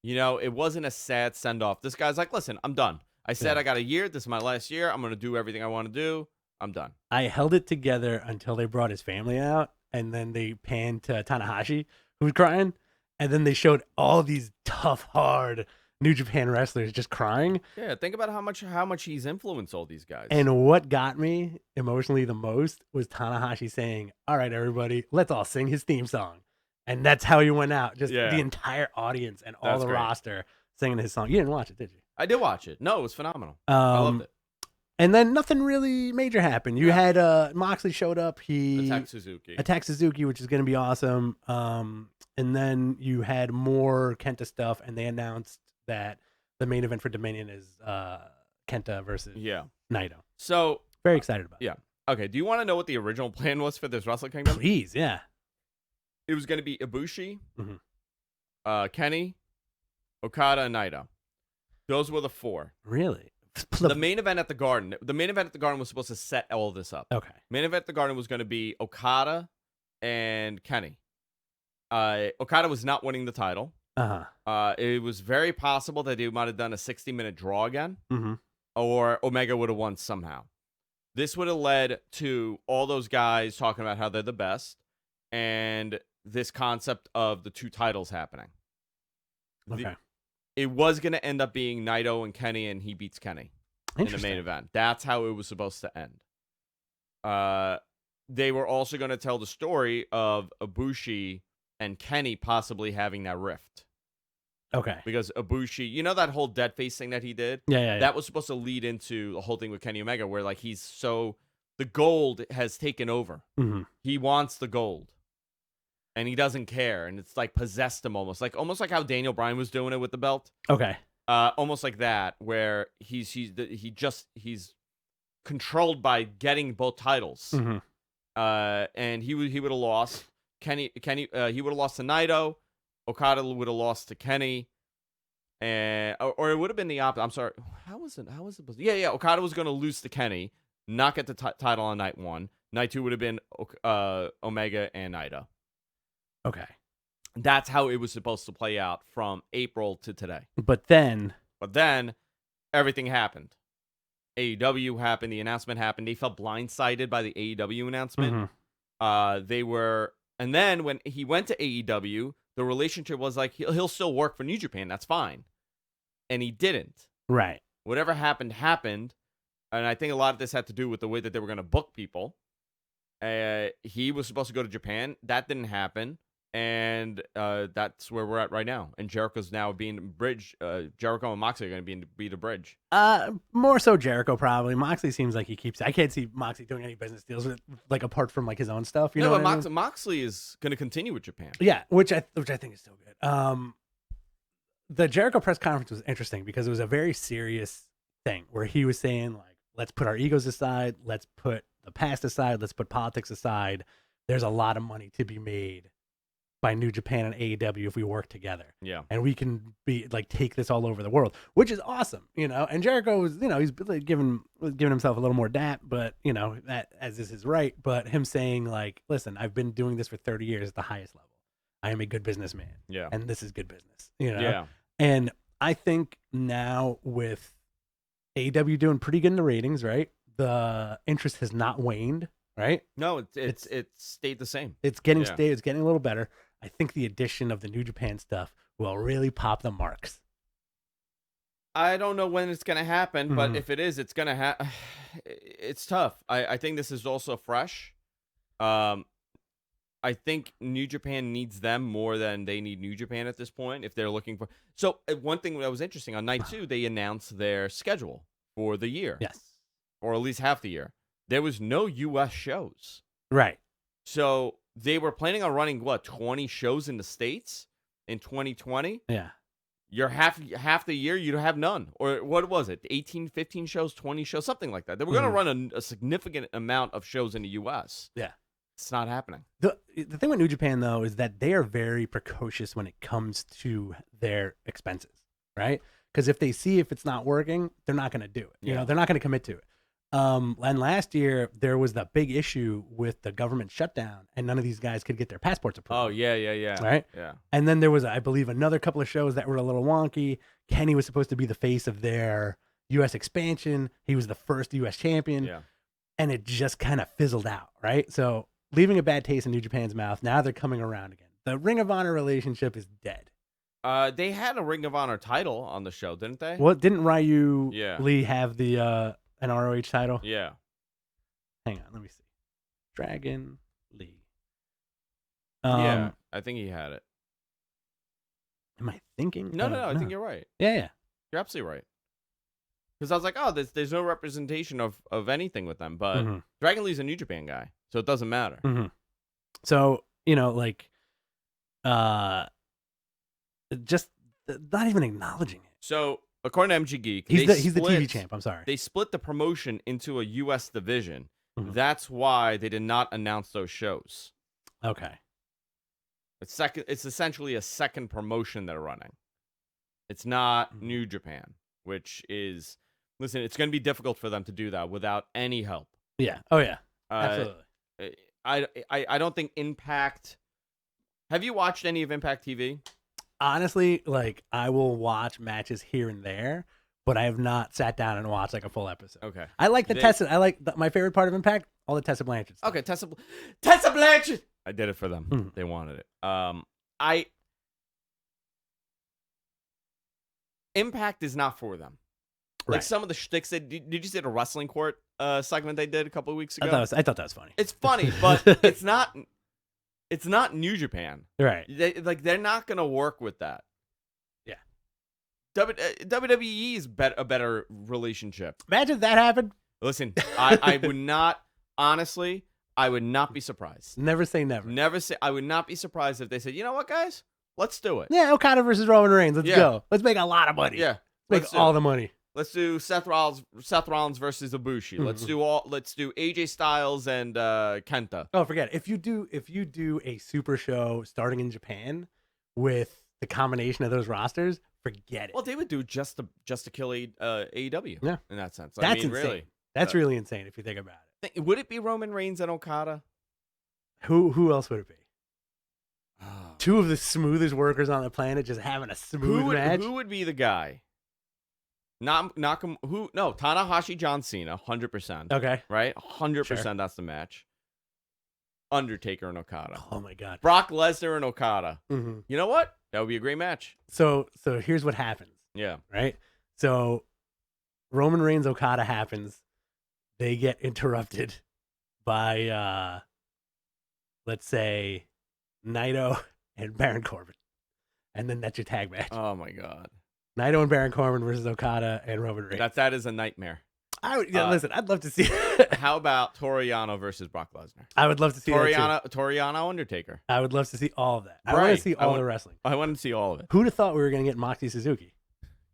It wasn't a sad send-off. This guy's like, listen, I'm done. I said I got a year. This is my last year. I'm going to do everything I want to do. I'm done. I held it together until they brought his family out, and then they panned to Tanahashi, who was crying, and then they showed all these tough, hard New Japan wrestlers just crying. Yeah, think about how much he's influenced all these guys. And what got me emotionally the most was Tanahashi saying, all right, everybody, let's all sing his theme song. And that's how he went out. Just the entire audience and all the roster singing his song. You didn't watch it, did you? I did watch it. No, it was phenomenal. I loved it. And then nothing really major happened. You had Moxley showed up. He attacked Suzuki, which is going to be awesome. And then you had more Kenta stuff, and they announced that the main event for Dominion is Kenta versus Naito. So very excited about it. Yeah. Okay. Do you want to know what the original plan was for this WrestleKingdom? Please, yeah. It was going to be Ibushi, Kenny, Okada, and Naito. Those were the four. Really? The main event at the Garden. The main event at the Garden was supposed to set all this up. Okay. Main event at the Garden was going to be Okada and Kenny. Okada was not winning the title. It was very possible that they might have done a 60-minute draw again, Mm-hmm. or Omega would have won somehow. This would have led to all those guys talking about how they're the best, and this concept of the 2 titles happening. Okay. It was going to end up being Naito and Kenny, and he beats Kenny in the main Interesting. event. That's how it was supposed to end. They were also going to tell the story of Ibushi and Kenny possibly having that rift. Okay. Because Ibushi, you know that whole dead face thing that he did? Yeah. That was supposed to lead into the whole thing with Kenny Omega, where like the gold has taken over. Mm-hmm. He wants the gold. And he doesn't care, and it's like possessed him almost like how Daniel Bryan was doing it with the belt. Okay. Almost like that, where he's controlled by getting both titles. Mm-hmm. And he would have lost. Kenny he would have lost to Naito. Okada would have lost to Kenny, and or it would have been the opposite. I'm sorry. How was it? Yeah. Okada was going to lose to Kenny, not get the title on night 1. Night 2 would have been Omega and Naito. Okay. That's how it was supposed to play out from April to today. But then everything happened. AEW happened. The announcement happened. They felt blindsided by the AEW announcement. Mm-hmm. And then when he went to AEW, the relationship was like, he'll still work for New Japan. That's fine. And he didn't. Right. Whatever happened. And I think a lot of this had to do with the way that they were going to book people. He was supposed to go to Japan. That didn't happen. And that's where we're at right now. And Jericho's now being bridge. Jericho and Moxley are going to be the bridge. More so Jericho probably. Moxley seems like he keeps. I can't see Moxley doing any business deals with, like, apart from like his own stuff. You know, but what I mean? Moxley is going to continue with Japan. Yeah, which I think is still good. The Jericho press conference was interesting because it was a very serious thing where he was saying, like, let's put our egos aside, let's put the past aside, let's put politics aside. There's a lot of money to be made by New Japan and AEW if we work together. Yeah. And we can be like take this all over the world, which is awesome, you know. And Jericho was, you know, he's like giving himself a little more dap, but you know, that as is his right. But him saying, like, listen, I've been doing this for 30 years at the highest level. I am a good businessman. Yeah. And this is good business. You know? Yeah. And I think now with AEW doing pretty good in the ratings, right? The interest has not waned, right? No, it's stayed the same. It's getting it's getting a little better. I think the addition of the New Japan stuff will really pop the marks. I don't know when it's going to happen, but if it is, it's going to happen. It's tough. I think this is also fresh. I think New Japan needs them more than they need New Japan at this point if they're looking for. So one thing that was interesting, on night 2, they announced their schedule for the year. Yes. Or at least half the year. There was no U.S. shows. Right. So they were planning on running, 20 shows in the States in 2020? Yeah. You're half the year, you have none. Or what was it? 18, 15 shows, 20 shows, something like that. They were going to run a significant amount of shows in the U.S. Yeah. It's not happening. The thing with New Japan, though, is that they are very precocious when it comes to their expenses, right? Because if they see if it's not working, they're not going to do it. You know, they're not going to commit to it. And last year, there was the big issue with the government shutdown, and none of these guys could get their passports approved. Oh, yeah. Right? Yeah. And then there was, I believe, another couple of shows that were a little wonky. Kenny was supposed to be the face of their U.S. expansion. He was the first U.S. champion. Yeah. And it just kind of fizzled out, right? So leaving a bad taste in New Japan's mouth. Now they're coming around again. The Ring of Honor relationship is dead. They had a Ring of Honor title on the show, didn't they? Well, didn't Ryu Yeah. Lee have the an ROH title? Yeah. Hang on, let me see. Dragon Lee. Yeah, I think he had it. Am I thinking? No, I think you're right. Yeah. You're absolutely right. Because I was like, oh, there's no representation of anything with them. But Dragon Lee's a New Japan guy, so it doesn't matter. So, you know, like, just not even acknowledging it. So, according to MG Geek, he's the TV champ. I'm sorry. They split the promotion into a U.S. division. That's why they did not announce those shows. Okay. It's essentially a second promotion they're running. It's not New Japan, which is, listen, it's going to be difficult for them to do that without any help. Yeah. Oh yeah. Absolutely. I don't think Impact. Have you watched any of Impact TV? honestly, like, I will watch matches here and there, but I have not sat down and watched like a full episode. Okay. I like the Tessa. I like my favorite part of Impact. All the Tessa Blanchard stuff. Okay, Tessa Blanchard. I did it for them. Mm. They wanted it. Impact is not for them. Like Right. some of the shticks did you see the wrestling court segment they did a couple of weeks ago? I thought that was funny. It's funny, but it's not New Japan. Right. They're not gonna work with that. Yeah. WWE is a better relationship. Imagine if that happened. Listen, I would not honestly. I would not be surprised. Never say never. Never say. I would not be surprised if they said, "You know what, guys? Let's do it." Yeah, Okada versus Roman Reigns. Let's Yeah. go. Let's make a lot of money. Yeah, Make all the money. Let's do Seth Rollins versus Ibushi. Let's do AJ Styles and Kenta. Oh, forget it. If you do a super show starting in Japan with the combination of those rosters, forget it. Well, they would do just to kill AEW. Yeah. In that sense. That's I mean, insane. really. That's really insane if you think about it. Would it be Roman Reigns and Okada? Who else would it be? Oh. Two of the smoothest workers on the planet just having a smooth match. Who would be the guy? Tanahashi, John Cena, 100%. Okay. Right? 100% Sure. that's the match. Undertaker and Okada. Oh my god. Brock Lesnar and Okada. Mm-hmm. You know what? That would be a great match. So here's what happens. Yeah. Right. So Roman Reigns Okada happens. They get interrupted by let's say Naito and Baron Corbin, and then that's your tag match. Oh my god. Naito and Baron Corbin versus Okada and Roman Reigns. That is a nightmare. Listen, I'd love to see. How about Toriano versus Brock Lesnar? I would love to see Toriano Undertaker. I would love to see all of that. I Right. want to see all the wrestling. I want to see all of it. Who'd have thought we were going to get Moxie Suzuki?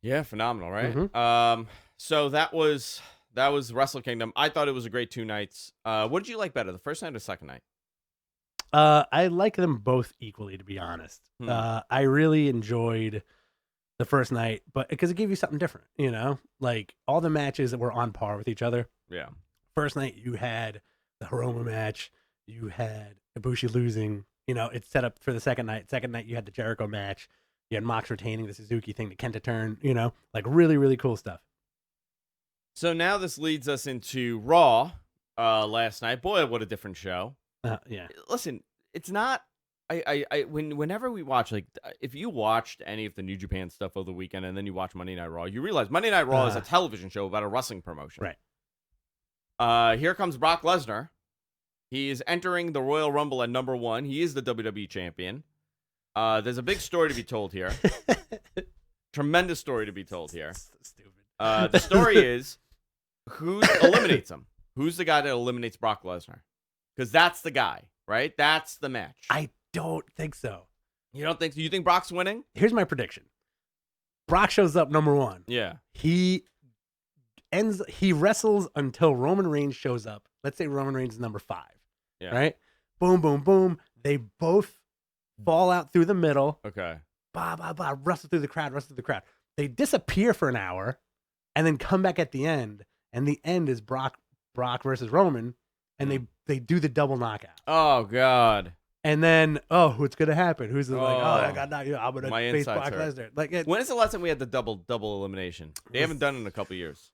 Yeah, phenomenal, right? Mhm. So that was Wrestle Kingdom. I thought it was a great 2 nights. What did you like better, the first night or second night? I like them both equally, to be honest. Hmm. I really enjoyed the first night, but because it gave you something different, like all the matches that were on par with each other. Yeah. First night you had the Hiroma match, you had Ibushi losing. It's set up for the second night. Second night you had the Jericho match, you had Mox retaining the Suzuki thing, the Kenta turn. Like really, really cool stuff. So now this leads us into Raw last night. Boy, what a different show. Yeah. Listen, it's not. Whenever we watch, like, if you watched any of the New Japan stuff over the weekend and then you watch Monday Night Raw, you realize Monday Night Raw is a television show about a wrestling promotion. Right. Here comes Brock Lesnar. He is entering the Royal Rumble at number 1. He is the WWE champion. There's a big story to be told here. Tremendous story to be told here. So stupid. The story is who eliminates him. Who's the guy that eliminates Brock Lesnar? Because that's the guy, right? That's the match. I don't think so. You don't think so? You think Brock's winning? Here's my prediction. Brock shows up number 1. Yeah. He wrestles until Roman Reigns shows up. Let's say Roman Reigns is number 5. Yeah. Right? Boom, boom, boom. They both fall out through the middle. Okay. Wrestle through the crowd. They disappear for an hour and then come back at the end. And the end is Brock versus Roman. And they do the double knockout. Oh, God. And then, what's going to happen? Who's like, I got knocked. I'm going to My face insides Brock hurt. Lesnar. Like, When is the last time we had the double elimination? They haven't done it in a couple years.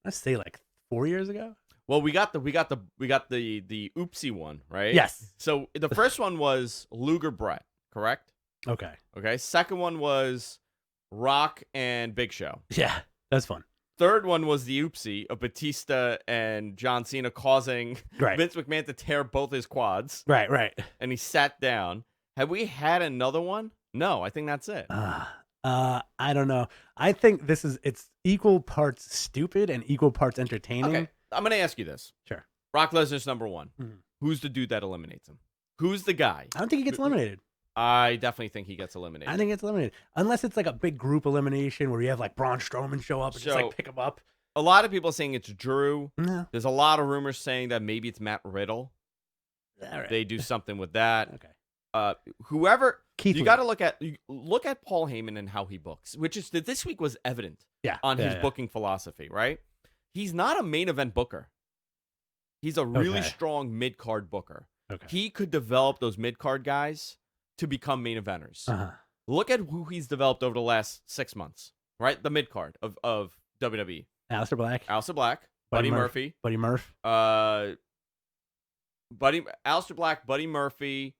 let's say like 4 years ago. Well, we got the oopsie one, right? Yes. So the first one was Luger Brett, correct? Okay. Okay. Second one was Rock and Big Show. Yeah, that's fun. Third one was the oopsie of Batista and John Cena causing Right. Vince McMahon to tear both his quads, Right. and he sat down. Have we had another one? No, I think that's it. I don't know. I think it's equal parts stupid and equal parts entertaining. Okay, I'm gonna ask you this. Sure. Brock Lesnar's number 1. Mhm. Who's the dude that eliminates him? Who's the guy? I don't think he gets eliminated. I definitely think he gets eliminated. I think it's eliminated. Unless it's like a big group elimination where you have like Braun Strowman show up and just So- like pick him up. A lot of people saying it's Drew. No. There's a lot of rumors saying that maybe it's Matt Riddle. All right. They do something with that. Okay. Whoever Keith you Lee. got to look at Paul Heyman and how he books, which is that this week was evident Yeah. on Yeah, his yeah. booking philosophy, right? He's not a main event booker. He's a really Okay. strong mid-card booker. Okay. He could develop those mid-card guys to become main eventers. Uh-huh. Look at who he's developed over the last 6 months, right? The mid card of WWE. Aleister Black, Aleister Black, Buddy Murphy, Buddy Murph, Aleister Black, Buddy Murphy,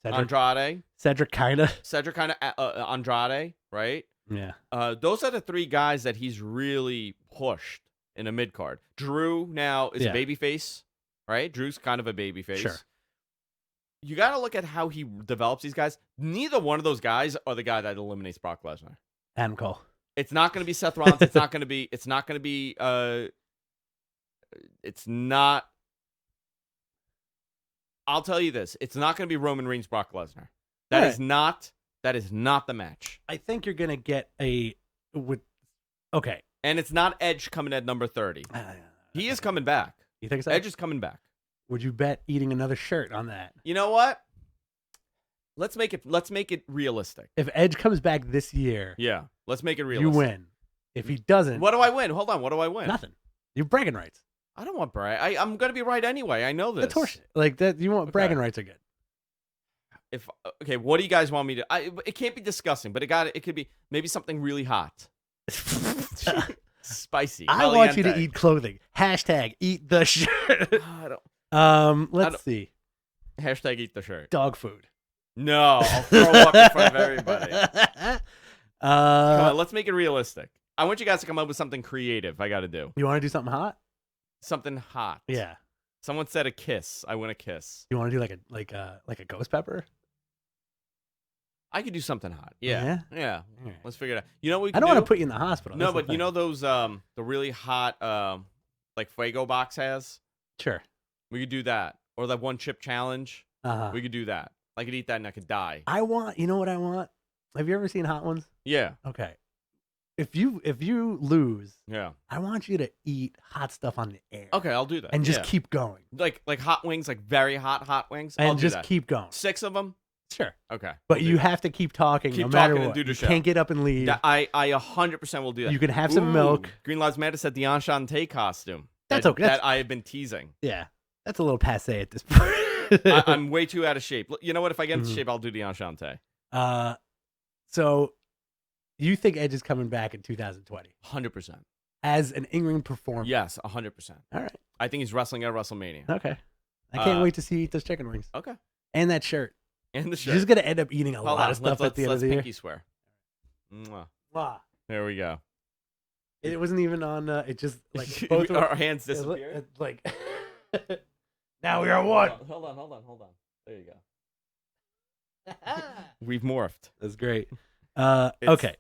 Andrade, Cedric kinda. Andrade, right? Yeah. Those are the 3 guys that he's really pushed in a mid card. Drew now is a babyface, right? Drew's kind of a babyface. Sure. You got to look at how he develops these guys. Neither one of those guys are the guy that eliminates Brock Lesnar. Adam Cole. It's not going to be Seth Rollins. It's not going to be. It's not. I'll tell you this. It's not going to be Roman Reigns, Brock Lesnar. That is not the match. I think you're gonna get okay. And it's not Edge coming at number 30. He is coming back. You think so? Edge is coming back. Would you bet eating another shirt on that? You know what? Let's make it realistic. If Edge comes back this year, yeah, let's make it realistic. You win. If he doesn't, what do I win? Hold on, what do I win? Nothing. You're bragging rights. I don't want brag. I'm gonna be right anyway. I know this. That's horseshit. Like that. You want bragging rights are good. What do you guys want me to? It can't be disgusting, but it could be maybe something really hot, spicy. I want you to eat clothing. Hashtag eat the shirt. Let's see. Hashtag eat the shirt. Dog food. No, I'll throw up in front of everybody. Come on, let's make it realistic. I want you guys to come up with something creative. I got to do. You want to do something hot? Something hot. Yeah. Someone said a kiss. I want a kiss. You want to do like a ghost pepper? I could do something hot. Yeah. Right. Let's figure it out. You know what we can I don't want to put you in the hospital. No, but you know those the really hot like Fuego box has? Sure. We could do that. Or that one chip challenge. Uh-huh. We could do that. I could eat that and I could die. You know what I want? Have you ever seen Hot Ones? Yeah. Okay. If you lose, yeah, I want you to eat hot stuff on the air. Okay, I'll do that. And just keep going. Like hot wings, like very hot wings. And I'll just keep going. 6 of them? Sure. Okay. But you have to keep talking no matter what. And do the show. You can't get up and leave. I 100% will do that. You can have some milk. Green Lives Matter said the Enchante costume. That's okay. That I have been teasing. Yeah. That's a little passé at this point. I'm way too out of shape. You know what? If I get into shape, I'll do the Enchante. So you think Edge is coming back in 2020? 100%. As an in-ring performer? Yes, 100%. All right. I think he's wrestling at WrestleMania. Okay. I can't wait to see you eat those chicken wings. Okay. And that shirt. And the shirt. You're just going to end up eating a lot of stuff at the end of the year. Let's pinky swear. Mwah. Wow. There we go. It wasn't even on, it just, like, both our hands disappeared. Like, now we are one. Hold on. There you go. We've morphed. That's great. Okay.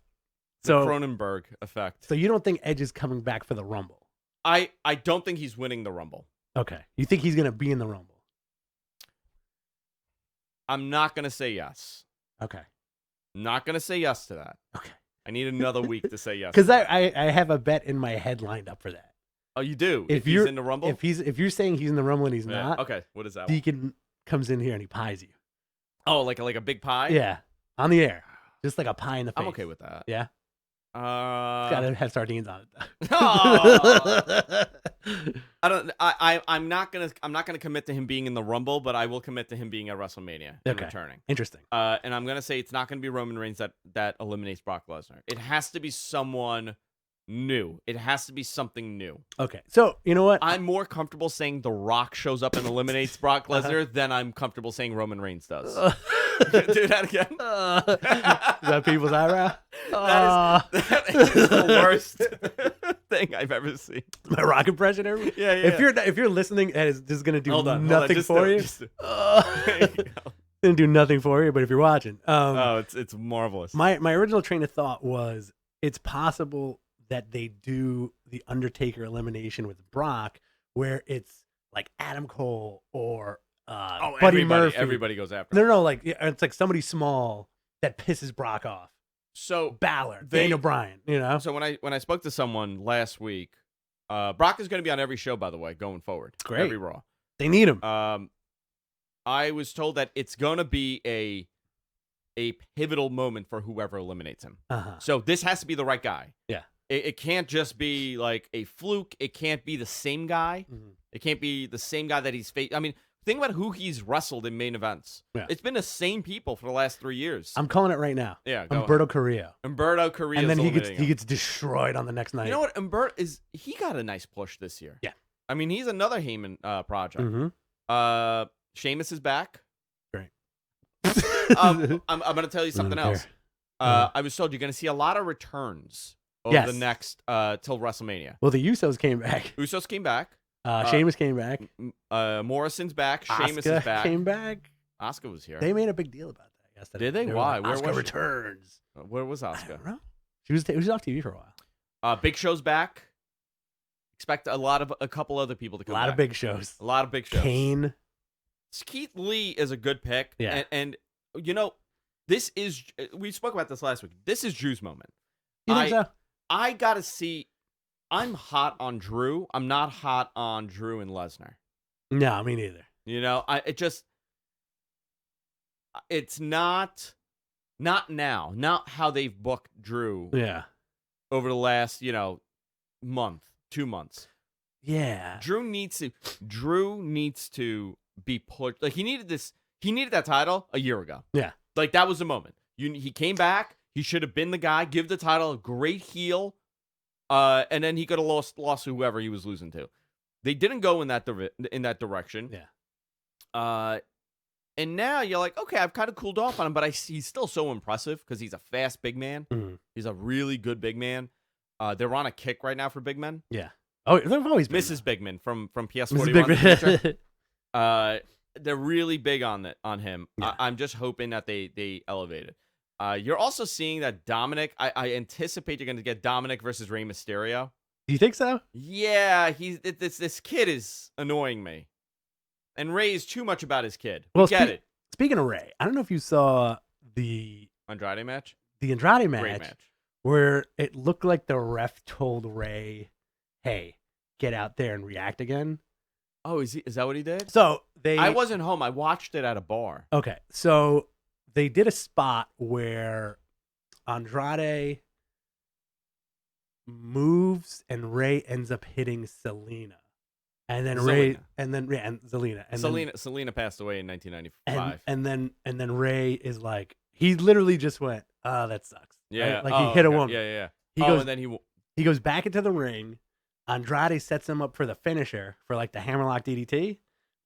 So Cronenberg effect. So you don't think Edge is coming back for the Rumble? I don't think he's winning the Rumble. Okay. You think he's going to be in the Rumble? I'm not going to say yes. Okay. Not going to say yes to that. Okay. I need another week to say yes. Because I have a bet in my head lined up for that. Oh, you do? If he's in the Rumble? If you're saying he's in the Rumble and he's not. Okay. What is that? Deacon comes in here and he pies you. Oh, like a big pie? Yeah. On the air. Just like a pie in the face. I'm okay with that. Yeah. It's gotta have sardines on it. Oh. I'm not gonna commit to him being in the Rumble, but I will commit to him being at WrestleMania and returning. Interesting. And I'm gonna say it's not gonna be Roman Reigns that eliminates Brock Lesnar. It has to be someone new. It has to be something new. Okay. So you know what? I'm more comfortable saying The Rock shows up and eliminates Brock Lesnar than I'm comfortable saying Roman Reigns does. Do that again. Is that people's eyebrow? That is the worst thing I've ever seen. My Rock impression, every. Yeah. If you're listening, this is gonna do nothing for you. Gonna do nothing for you. But if you're watching, it's marvelous. My original train of thought was it's possible that they do the Undertaker elimination with Brock, where it's like Adam Cole or Buddy Murphy. Everybody goes after. No, like it's like somebody small that pisses Brock off. So Balor, Daniel Bryan, you know. So when I spoke to someone last week, Brock is going to be on every show, by the way, going forward. Great. Every Raw. They need him. I was told that it's going to be a pivotal moment for whoever eliminates him. So this has to be the right guy. Yeah. It can't just be like a fluke. It can't be the same guy. It can't be the same guy that he's faced. I mean, think about who he's wrestled in main events. Yeah. It's been the same people for the last 3 years. I'm calling it right now. Yeah, go Umberto Carrillo. Umberto Carrillo. And then he gets destroyed on the next night. You know what? He got a nice push this year. Yeah. I mean, he's another Heyman project. Mm-hmm. Sheamus is back. Great. I'm going to tell you something else. I was told you're going to see a lot of returns over the next till WrestleMania. Well, the Usos came back. Usos came back. Sheamus came back. Morrison's back. Sheamus Asuka is back. Came back. Asuka was here. They made a big deal about that yesterday. Did they? Why? Like, Where Asuka was returns. Where was I Asuka? don't know. She was off TV for a while. Big Show's back. Expect a couple other people to come back. A lot of big shows. A lot of big shows. Kane. Keith Lee is a good pick. Yeah. And you know, this is, we spoke about this last week. This is Drew's moment. You think so? I got to see, I'm hot on Drew. I'm not hot on Drew and Lesnar. No, me neither. You know, it's not now, not how they've booked Drew Yeah. over the last, month, 2 months. Yeah. Drew needs to be pushed. Like he needed that title a year ago. Yeah. Like that was the moment. He came back. He should have been the guy. Give the title a great heel. And then he could have lost to whoever he was losing to. They didn't go in that direction. Yeah. And now you're like, okay, I've kind of cooled off on him, but he's still so impressive because he's a fast big man. Mm-hmm. He's a really good big man. They're on a kick right now for big men. Yeah. Oh, they've always been. Mrs. Bigman from PS41. Mrs. Bigman. They're really big on him. Yeah. I'm just hoping that they elevate it. You're also seeing that Dominic. I anticipate you're going to get Dominic versus Rey Mysterio. Do you think so? Yeah, this kid is annoying me, and Ray is too much about his kid. Well, Get it. Speaking of Ray, I don't know if you saw the Andrade match. The Andrade match, Great match. Where it looked like the ref told Ray, "Hey, get out there and react again." Oh, is that what he did? So I wasn't home. I watched it at a bar. Okay, so they did a spot where Andrade moves and Ray ends up hitting Selena, and then Ray and Zelina and Selena passed away in 1995. and then Ray is like, he literally just went, "Oh, that sucks." Yeah, right? Like he hit a woman. Yeah. And then he goes back into the ring. Andrade sets him up for the finisher for like the hammerlock DDT.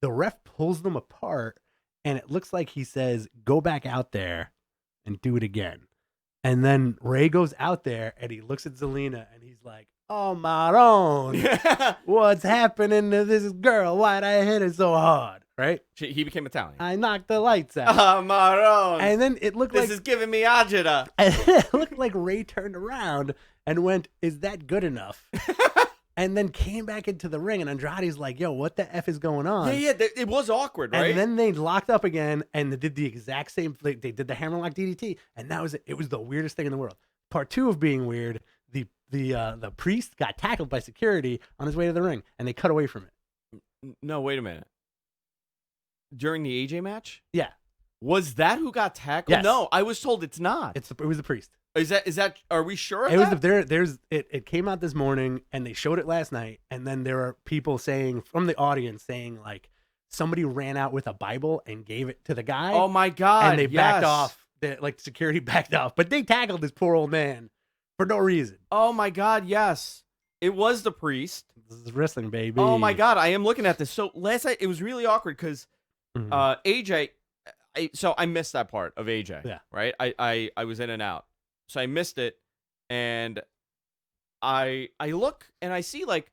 The ref pulls them apart, and it looks like he says, "Go back out there and do it again." And then Ray goes out there and he looks at Zelina and he's like, "Oh, Maron, what's happening to this girl? Why'd I hit her so hard?" Right? He became Italian. I knocked the lights out. Ah, Maron. And then it looked this is giving me agita. And it looked like Ray turned around and went, "Is that good enough?" And then came back into the ring, and Andrade's like, "Yo, what the F is going on?" Yeah, it was awkward, right? And then they locked up again, and they did the exact same. They did the hammerlock DDT, and that was it. It was the weirdest thing in the world. Part 2 of being weird, the priest got tackled by security on his way to the ring, and they cut away from it. No, wait a minute. During the AJ match? Yeah. Was that who got tackled? Yes. No, I was told it's not. It was the priest. Is that? Are we sure? Of it that? was it came out this morning, and they showed it last night, and then there are people saying from the audience saying like somebody ran out with a Bible and gave it to the guy. Oh my God! And they backed off. Security backed off, but they tackled this poor old man for no reason. Oh my God! Yes, it was the priest. This is wrestling, baby. Oh my God! I am looking at this. So last night it was really awkward because AJ. So I missed that part of AJ. Yeah. Right. I was in and out. So I missed it, and I look and I see like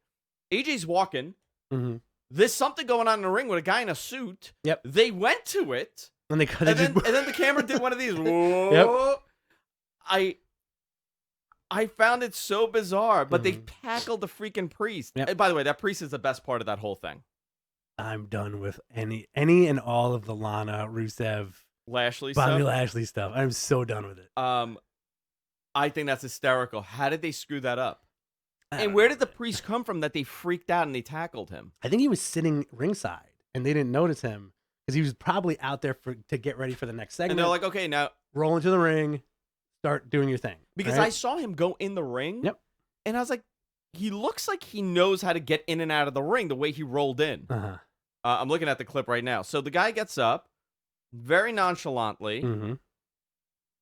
AJ's walking. Mm-hmm. There's something going on in the ring with a guy in a suit. Yep. They went to it, and then the camera did one of these. Whoa. Yep. I found it so bizarre, but they tackled the freaking priest. Yep. And by the way, that priest is the best part of that whole thing. I'm done with any and all of the Lana, Rusev, Bobby Lashley stuff. I'm so done with it. I think that's hysterical. How did they screw that up? And where did the priest come from that they freaked out and they tackled him? I think he was sitting ringside and they didn't notice him because he was probably out there to get ready for the next segment. And they're like, okay, now roll into the ring, start doing your thing. Because right? I saw him go in the ring. Yep. And I was like, he looks like he knows how to get in and out of the ring the way he rolled in. Uh-huh. I'm looking at the clip right now. So the guy gets up very nonchalantly, Mm-hmm.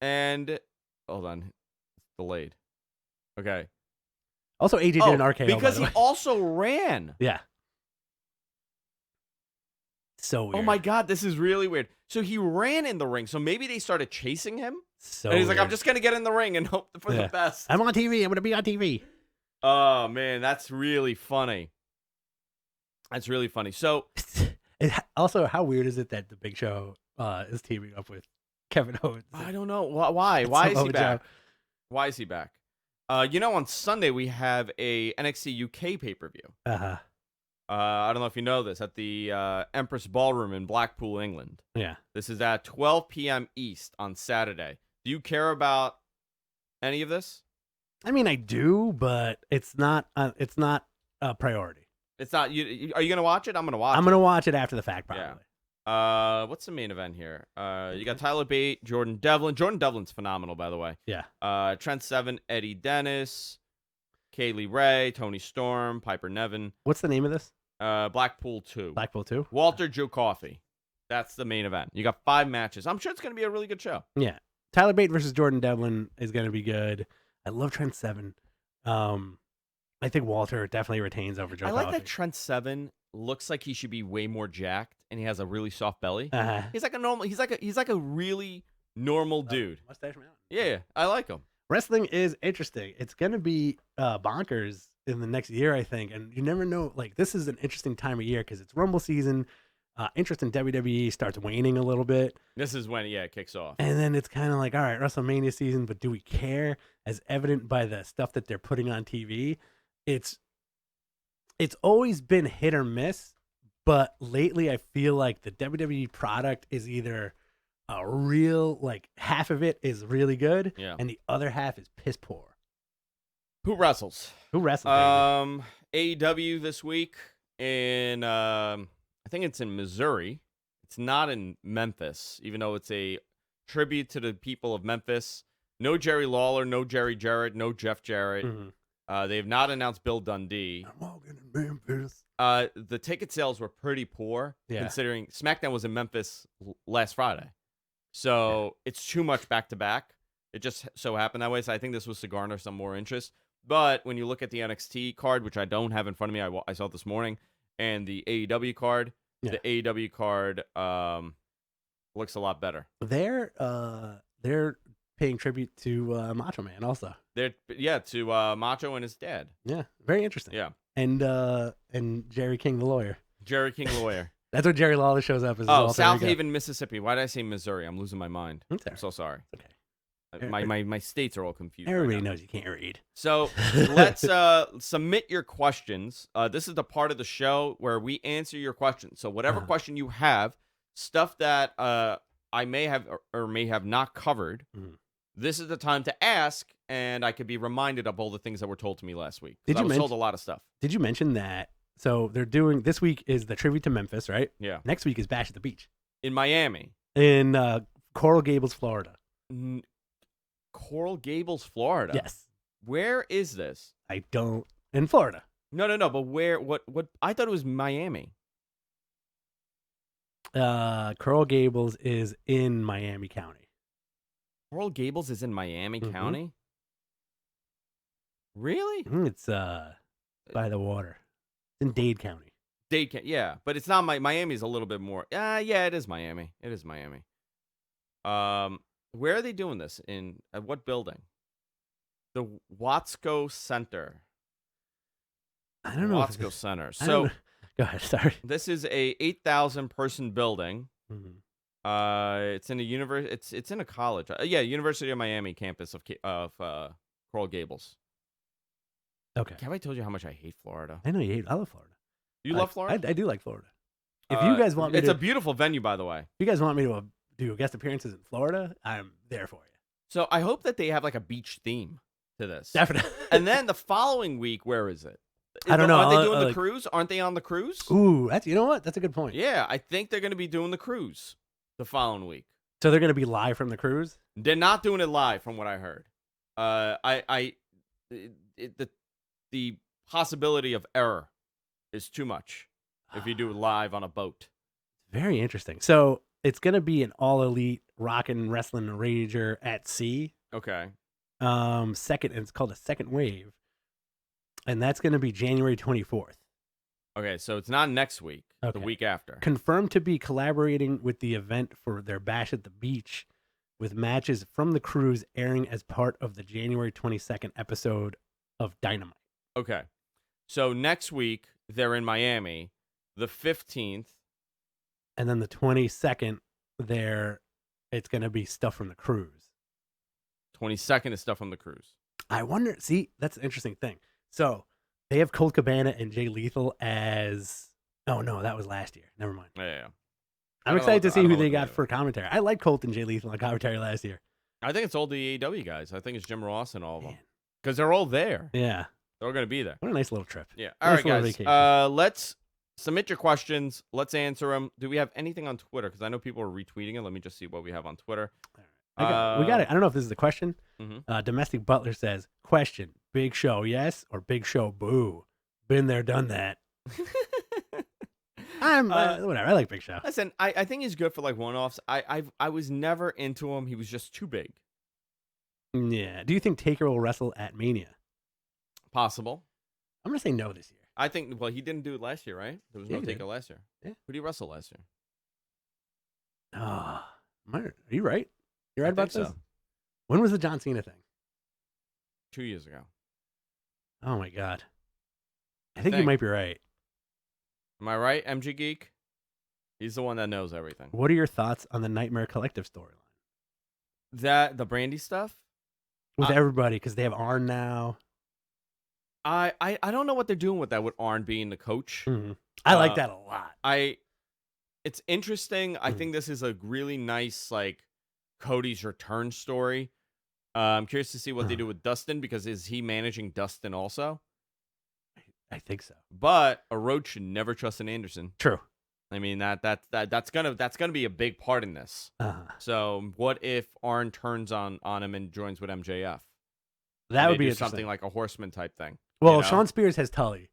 and hold on, it's delayed. Okay. Also, AJ did Oh, an RKO, by because the he way. also ran. Yeah. So weird. Oh my God, this is really weird. So he ran in the ring. So maybe they started chasing him. So And he's like, I'm weird. just going to get in the ring and hope for the Yeah. best. I'm on TV. I'm going to be on TV. Oh, man, that's really funny. That's really funny. So, Also, how weird is it that the Big Show is teaming up with Kevin Owens? I don't know. Why? It's Why is some he odd back? job. Why is he back? On Sunday, we have a NXT UK pay-per-view. Uh-huh. I don't know if you know this, at the Empress Ballroom in Blackpool, England. Yeah. This is at 12 p.m. East on Saturday. Do you care about any of this? I mean, I do, but it's not a priority. It's not. Are you gonna watch it? I'm gonna watch. I'm gonna watch it after the fact, probably. Yeah. What's the main event here? You got Tyler Bate, Jordan Devlin. Jordan Devlin's phenomenal, by the way. Yeah. Trent Seven, Eddie Dennis, Kaylee Ray, Tony Storm, Piper Nevin. What's the name of this? Blackpool 2. Blackpool 2? Walter Joe Coffey. That's the main event. You got 5 matches. I'm sure it's gonna be a really good show. Yeah. Tyler Bate versus Jordan Devlin is gonna be good. I love Trent Seven. I think Walter definitely retains over Joe I like Coffey. that Trent Seven looks like he should be way more jacked, and he has a really soft belly. Uh-huh. He's like a normal. He's like a really normal dude. Mustache Mountain. Yeah, I like him. Wrestling is interesting. It's gonna be bonkers in the next year, I think, and you never know. Like, this is an interesting time of year because it's Rumble season. Interest in WWE starts waning a little bit, This is when it kicks off. and then it's kind of like, all right, WrestleMania season, but do we care? As evident by the stuff that they're putting on TV, it's always been hit or miss. But lately, I feel like the WWE product is either a real, like, half of it is really good, Yeah. and the other half is piss poor. Who wrestles? Who wrestles? AEW this week in I think it's in Missouri. It's not in Memphis, even though it's a tribute to the people of Memphis. No Jerry Lawler, no Jerry Jarrett, no Jeff Jarrett. Mhm. They have not announced Bill Dundee. I'm walking in Memphis. The ticket sales were pretty poor, Yeah. considering SmackDown was in Memphis last Friday. So it's too much back to back. It just so happened that way. So I think this was to garner some more interest. But when you look at the NXT card, which I don't have in front of me, I saw it this morning, and the AEW card, the AEW card looks a lot better. They're paying tribute to Macho Man also. To Macho and his dad. Yeah, very interesting. Yeah, and Jerry King the lawyer. Jerry King Lawyer. That's where Jerry Lawler shows up. As Oh, South Haven, Mississippi. Why did I say Missouri? I'm losing my mind. Okay. I'm so sorry. Okay. My states are all confused. Everybody right now. knows you can't read. So let's submit your questions. This is the part of the show where we answer your questions. So whatever question you have, stuff that I may have or may have not covered, this is the time to ask, and I could be reminded of all the things that were told to me last week. I was told a lot of stuff. Did you mention that? So they're doing, this week is the tribute to Memphis, right? Yeah. Next week is Bash at the Beach. In Miami. In Coral Gables, Florida. Coral Gables, Florida? Yes. Where is this? I don't. In Florida. No, but where? What? I thought it was Miami. Coral Gables is in Miami County. Coral Gables is in Miami Mhm. County? Really? It's by the water. It's in Dade County. Dade, yeah, but it's not Miami's a little bit more. Yeah, it is Miami. It is Miami. Where are they doing this? At what building? The Watsco Center. I don't know. Watsco Center. So go ahead. Sorry. this is a 8,000 person building. Mhm. It's in a It's in a college. University of Miami campus of Coral Gables. Okay. Have I told you how much I hate Florida? I know you hate. I love Florida. You love Florida? I do like Florida. If you guys want me it's to, a beautiful venue, by the way. if you guys want me to do guest appearances in Florida, I'm there for you. So I hope that they have like a beach theme to this. Definitely. And then the following week, where is it? I don't know. Aren't they doing the cruise? Aren't they on the cruise? Ooh, you know what? That's a good point. Yeah, I think they're going to be doing the cruise the following week. So they're going to be live from the cruise? They're not doing it live, from what I heard. The possibility of error is too much. if you do it live on a boat. Very interesting. So it's gonna be an all elite rockin' wrestling rager at sea. Okay. Second, and it's called a second wave, and that's gonna be January 24th. Okay, so it's not next week. The Okay. week after. Confirmed to be collaborating with the event for their Bash at the Beach, with matches from the cruise airing as part of the January 22nd episode of Dynamite. Okay. So next week they're in Miami. The 15th. And then the 22nd, it's going to be stuff from the cruise. 22nd is stuff from the cruise. I wonder, see, that's an interesting thing. So they have Colt Cabana and Jay Lethal as, oh no, that was last year. Never mind. Yeah. I'm excited to see who they got for commentary. I like Colt and Jay Lethal on commentary last year. I think it's all the AEW guys. I think it's Jim Ross and all of them. Man. Because they're all there. Yeah. They're all going to be there. What a nice little trip. Yeah. All Nice right, little guys. vacation. Let's submit your questions. Let's answer them. Do we have anything on Twitter? Because I know people are retweeting it. Let me just see what we have on Twitter. We got it. I don't know if this is a question. Mhm. Domestic Butler says, question, Big Show yes or Big Show boo? Been there, done that. Whatever. I like Big Show. Listen, I think he's good for like one-offs. I was never into him. He was just too big. Yeah. Do you think Taker will wrestle at Mania? Possible. I'm going to say no this year. I think, well, he didn't do it last year, right? There was Yeah, no he Taker did. last year. Yeah. Who did he wrestle last year? Are you right? You're right I about think this? so. When was the John Cena thing? 2 years ago. Oh, my God. I think you might be right. Am I right, MG Geek? He's the one that knows everything. What are your thoughts on the Nightmare Collective storyline? The Brandy stuff? With everybody, because they have Arn now. I don't know what they're doing with that, with Arn being the coach. Mm-hmm. I like that a lot. It's interesting. I think this is a really nice, like, Cody's return story. I'm curious to see what they do with Dustin, because is he managing Dustin also? I think so. But a road should never trust an Anderson. True. I mean that's gonna be a big part in this. So what if Arn turns on him and joins with MJF? That would be something like a Horseman type thing. Well, Sean Spears has Tully.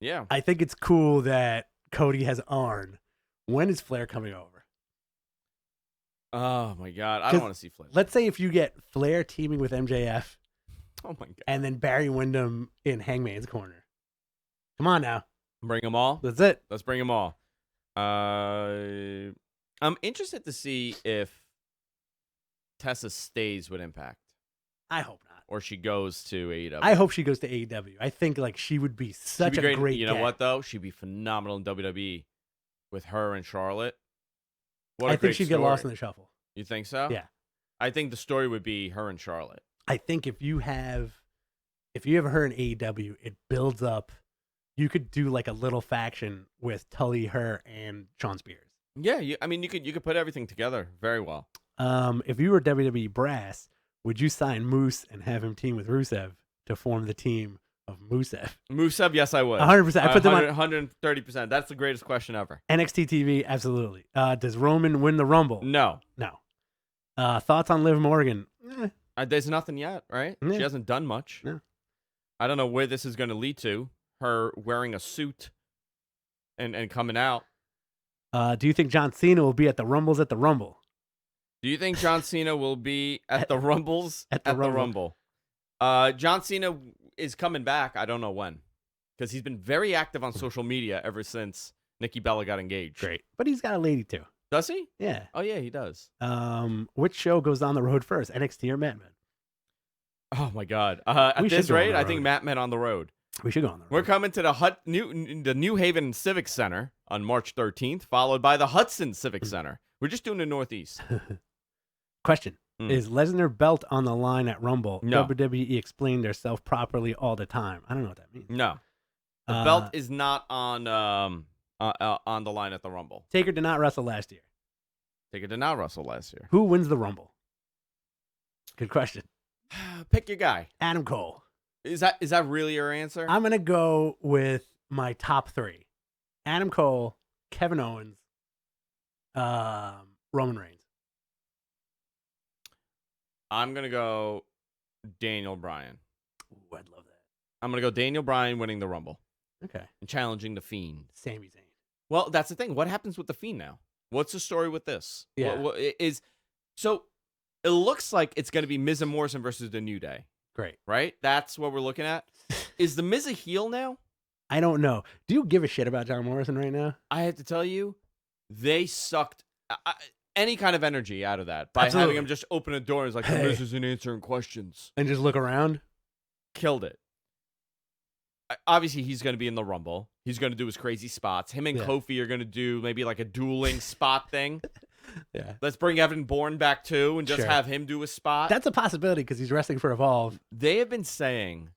Yeah, I think it's cool that Cody has Arn. When is Flair coming over? Oh my God, I don't want to see Flair. Let's say if you get Flair teaming with MJF. Oh my God. And then Barry Windham in Hangman's corner. Come on now. Bring them all. That's it. Let's bring them all. I'm interested to see if Tessa stays with Impact. I hope not. Or she goes to AEW. I hope she goes to AEW. I think like she would be such a great You know what though? She'd be phenomenal in WWE with her and Charlotte. I think she'd get lost in the shuffle. You think so? Yeah. I think the story would be her and Charlotte. I think if you have her in AEW, it builds up. You could do like a little faction with Tully, her, and Sean Spears. Yeah, you could put everything together very well. If you were WWE brass, would you sign Moose and have him team with Rusev to form the team of Musev? Musev, yes, I would. 100%. I put them on 130%. That's the greatest question ever. NXT TV, absolutely. Does Roman win the Rumble? No. Thoughts on Liv Morgan? There's nothing yet, right? Yeah. She hasn't done much. No. I don't know where this is going to lead to. Her wearing a suit and coming out. Do you think John Cena will be at the Rumbles at the Rumble? Do you think John Cena will be at the Rumbles at the Rumble? John Cena is coming back. I don't know when, because he's been very active on social media ever since Nikki Bella got engaged. Great. But he's got a lady too. Does he? Yeah. Oh, yeah, he does. Which show goes on the road first, NXT or Mad Men? Oh, my God. At this rate, I think Mad Men on the road. We should go on the road. We're coming to the New Haven Civic Center on March 13th, followed by the Hudson Civic Center. We're just doing the Northeast. Question. Is Lesnar belt on the line at Rumble? No. WWE explained themselves properly all the time. I don't know what that means. No. The belt is not on the line at the Rumble. Taker did not wrestle last year. Taker did not wrestle last year. Who wins the Rumble? Good question. Pick your guy. Adam Cole. Is that really your answer? I'm going to go with my top three. Adam Cole, Kevin Owens, Roman Reigns. I'm going to go Daniel Bryan. Ooh, I'd love that. I'm going to go Daniel Bryan winning the Rumble. Okay. and challenging the Fiend. Sami Zayn. Well, that's the thing. What happens with the Fiend now? What's the story with this? Yeah. What is so? It looks like it's going to be Miz and Morrison versus the New Day, Great. right? That's what we're looking at. Is the Miz a heel now? I don't know. Do you give a shit about John Morrison right now? I have to tell you, they sucked any kind of energy out of that by Absolutely. having him just open a door and it's like, the Miz isn't answering questions. And just look around? Killed it. Obviously, he's going to be in the Rumble. He's going to do his crazy spots. Him and Kofi are going to do maybe like a dueling spot thing. Yeah. Let's bring Evan Bourne back too and just have him do a spot. That's a possibility because he's wrestling for Evolve. They have been saying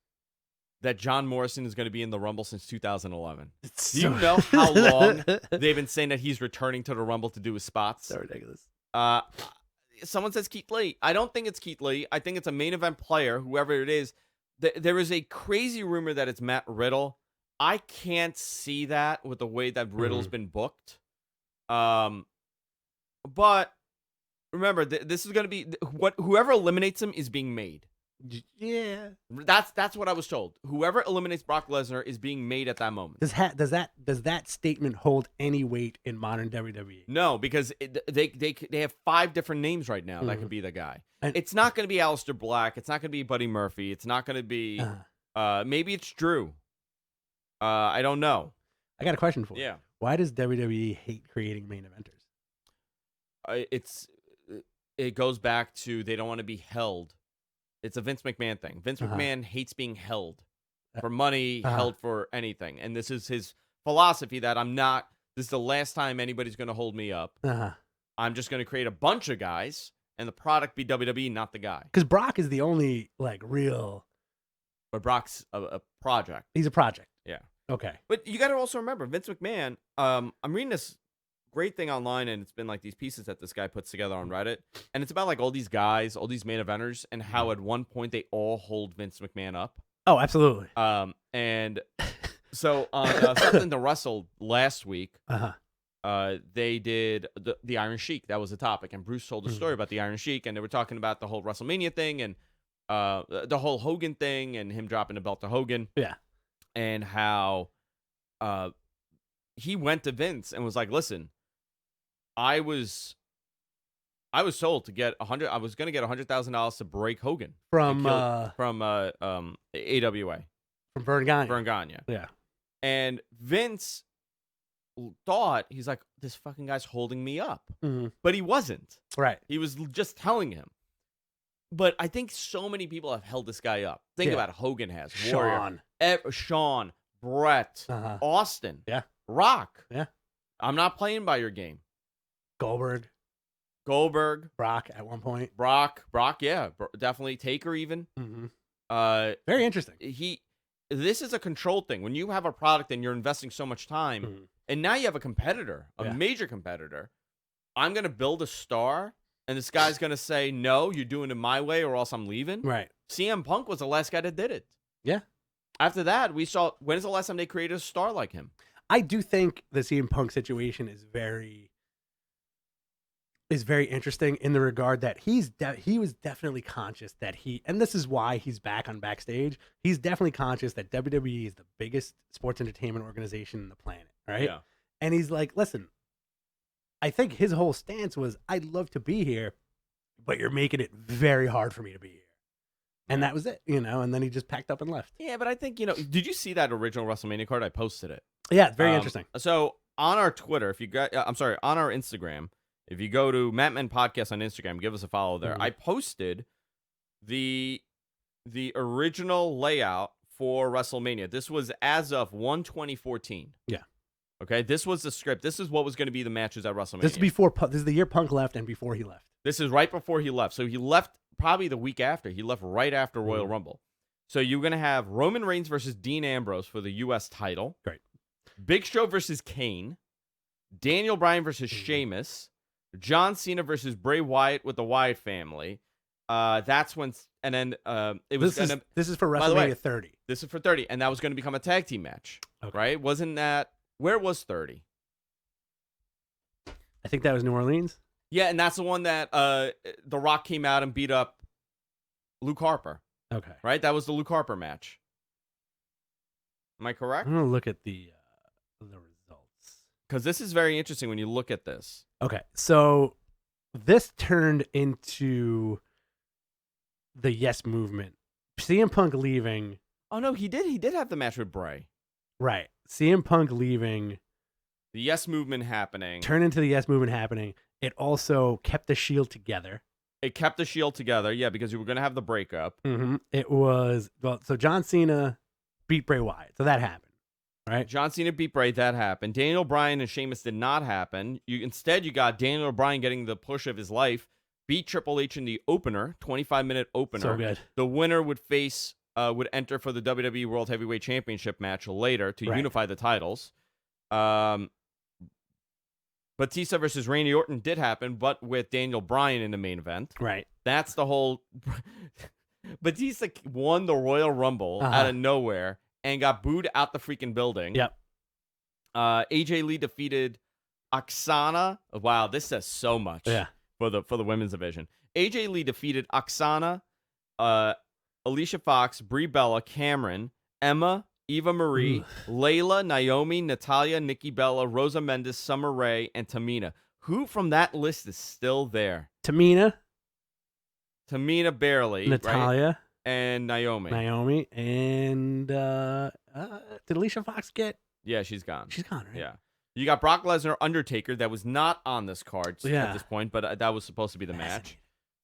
that John Morrison is going to be in the Rumble since 2011. Do you know how long they've been saying that he's returning to the Rumble to do his spots? So ridiculous. Someone says Keith Lee. I don't think it's Keith Lee. I think it's a main event player, whoever it is. There is a crazy rumor that it's Matt Riddle. I can't see that with the way that Riddle's been booked. But remember, this is going to be whoever eliminates him is being made. Yeah. That's what I was told. Whoever eliminates Brock Lesnar is being made at that moment. Does that statement hold any weight in modern WWE? No, because they have 5 different names right now that could be the guy. And it's not going to be Aleister Black. It's not going to be Buddy Murphy. It's not going to be maybe it's Drew. I don't know. I got a question for you. Yeah. Why does WWE hate creating main eventers? It goes back to they don't want to be held. It's a Vince McMahon thing. Vince McMahon hates being held for money, held for anything. And this is his philosophy that this is the last time anybody's going to hold me up. I'm just going to create a bunch of guys and the product be WWE, not the guy. Because Brock is the only real. But Brock's a project. He's a project. Yeah. Okay. But you got to also remember, Vince McMahon, I'm reading this great thing online, and it's been like these pieces that this guy puts together on Reddit, and it's about like all these guys, all these main eventers, and how at one point they all hold Vince McMahon up. Oh, absolutely. And so on something to wrestle last week, they did the Iron Sheik. That was the topic, and Bruce told a story about the Iron Sheik, and they were talking about the whole WrestleMania thing and the whole Hogan thing, and him dropping the belt to Hogan. Yeah, and how he went to Vince and was like, "Listen, I was told to get I was going to get $100,000 to break Hogan from AWA from Vern Gagne. Yeah, and Vince thought he's like, this fucking guy's holding me up, but he wasn't. Right. He was just telling him. But I think so many people have held this guy up. Think about it. Hogan has Warrior, Shawn, Brett, Austin, Rock. Yeah, I'm not playing by your game. Goldberg, Brock at one point. Brock, yeah, definitely. Taker even. Very interesting. This is a control thing. When you have a product and you're investing so much time, and now you have a competitor, a major competitor, I'm going to build a star, and this guy's going to say, no, you're doing it my way or else I'm leaving. Right. CM Punk was the last guy that did it. Yeah. After that, we saw, when's the last time they created a star like him? I do think the CM Punk situation is very interesting in the regard that he was definitely conscious that and this is why he's back on Backstage. He's definitely conscious that WWE is the biggest sports entertainment organization on the planet, right? Yeah. And he's like, listen, I think his whole stance was, I'd love to be here, but you're making it very hard for me to be here. And that was it, and then he just packed up and left. Yeah, but I think, did you see that original WrestleMania card? I posted it. Yeah, it's very interesting. So on our Twitter, on our Instagram, if you go to Mattmen Podcast on Instagram, give us a follow there. I posted the original layout for WrestleMania. This was as of 1/20/14. Yeah. Okay, this was the script. This is what was going to be the matches at WrestleMania. This is the year Punk left and before he left. This is right before he left. So he left probably the week after. He left right after Royal Rumble. So you're going to have Roman Reigns versus Dean Ambrose for the U.S. title. Great. Big Show versus Kane. Daniel Bryan versus Sheamus. John Cena versus Bray Wyatt with the Wyatt family. That's when, and then it was this is for WrestleMania 30. This is for 30, and that was going to become a tag team match, right? Wasn't that where was 30? I think that was New Orleans. Yeah, and that's the one that The Rock came out and beat up Luke Harper. Okay, right? That was the Luke Harper match. Am I I'm correct? gonna look at the results. Because this is very interesting when you look at this. Okay, so this turned into the Yes Movement. CM Punk leaving. Oh no, he did have the match with Bray. Right. CM Punk leaving The Yes Movement happening. turned into the Yes Movement happening. It also kept the Shield together. It kept the Shield together, yeah, because you were gonna have the breakup. It was so John Cena beat Bray Wyatt, so that happened, right? John Cena beat Bray, that happened. Daniel Bryan and Sheamus did not happen. Instead you got Daniel Bryan getting the push of his life, beat Triple H in the opener, 25-minute opener. So good. The winner would enter for the WWE World Heavyweight Championship match later to unify the titles. Batista versus Randy Orton did happen, but with Daniel Bryan in the main event. Right. That's the whole. Batista won the Royal Rumble out of nowhere and got booed out the freaking building. Yep. AJ Lee defeated Oksana. Wow, this says so much. Yeah. For the women's division. AJ Lee defeated Oksana, Alicia Fox, Brie Bella, Cameron, Emma, Eva Marie, Layla, Naomi, Natalia, Nikki Bella, Rosa Mendes, Summer Rae, and Tamina. Who from that list is still there? Tamina barely. Natalia. Right? And Naomi. And did Alicia Fox get? Yeah, she's gone. She's gone, right? Yeah. You got Brock Lesnar, Undertaker. That was not on this card at this point, but that was supposed to be the match.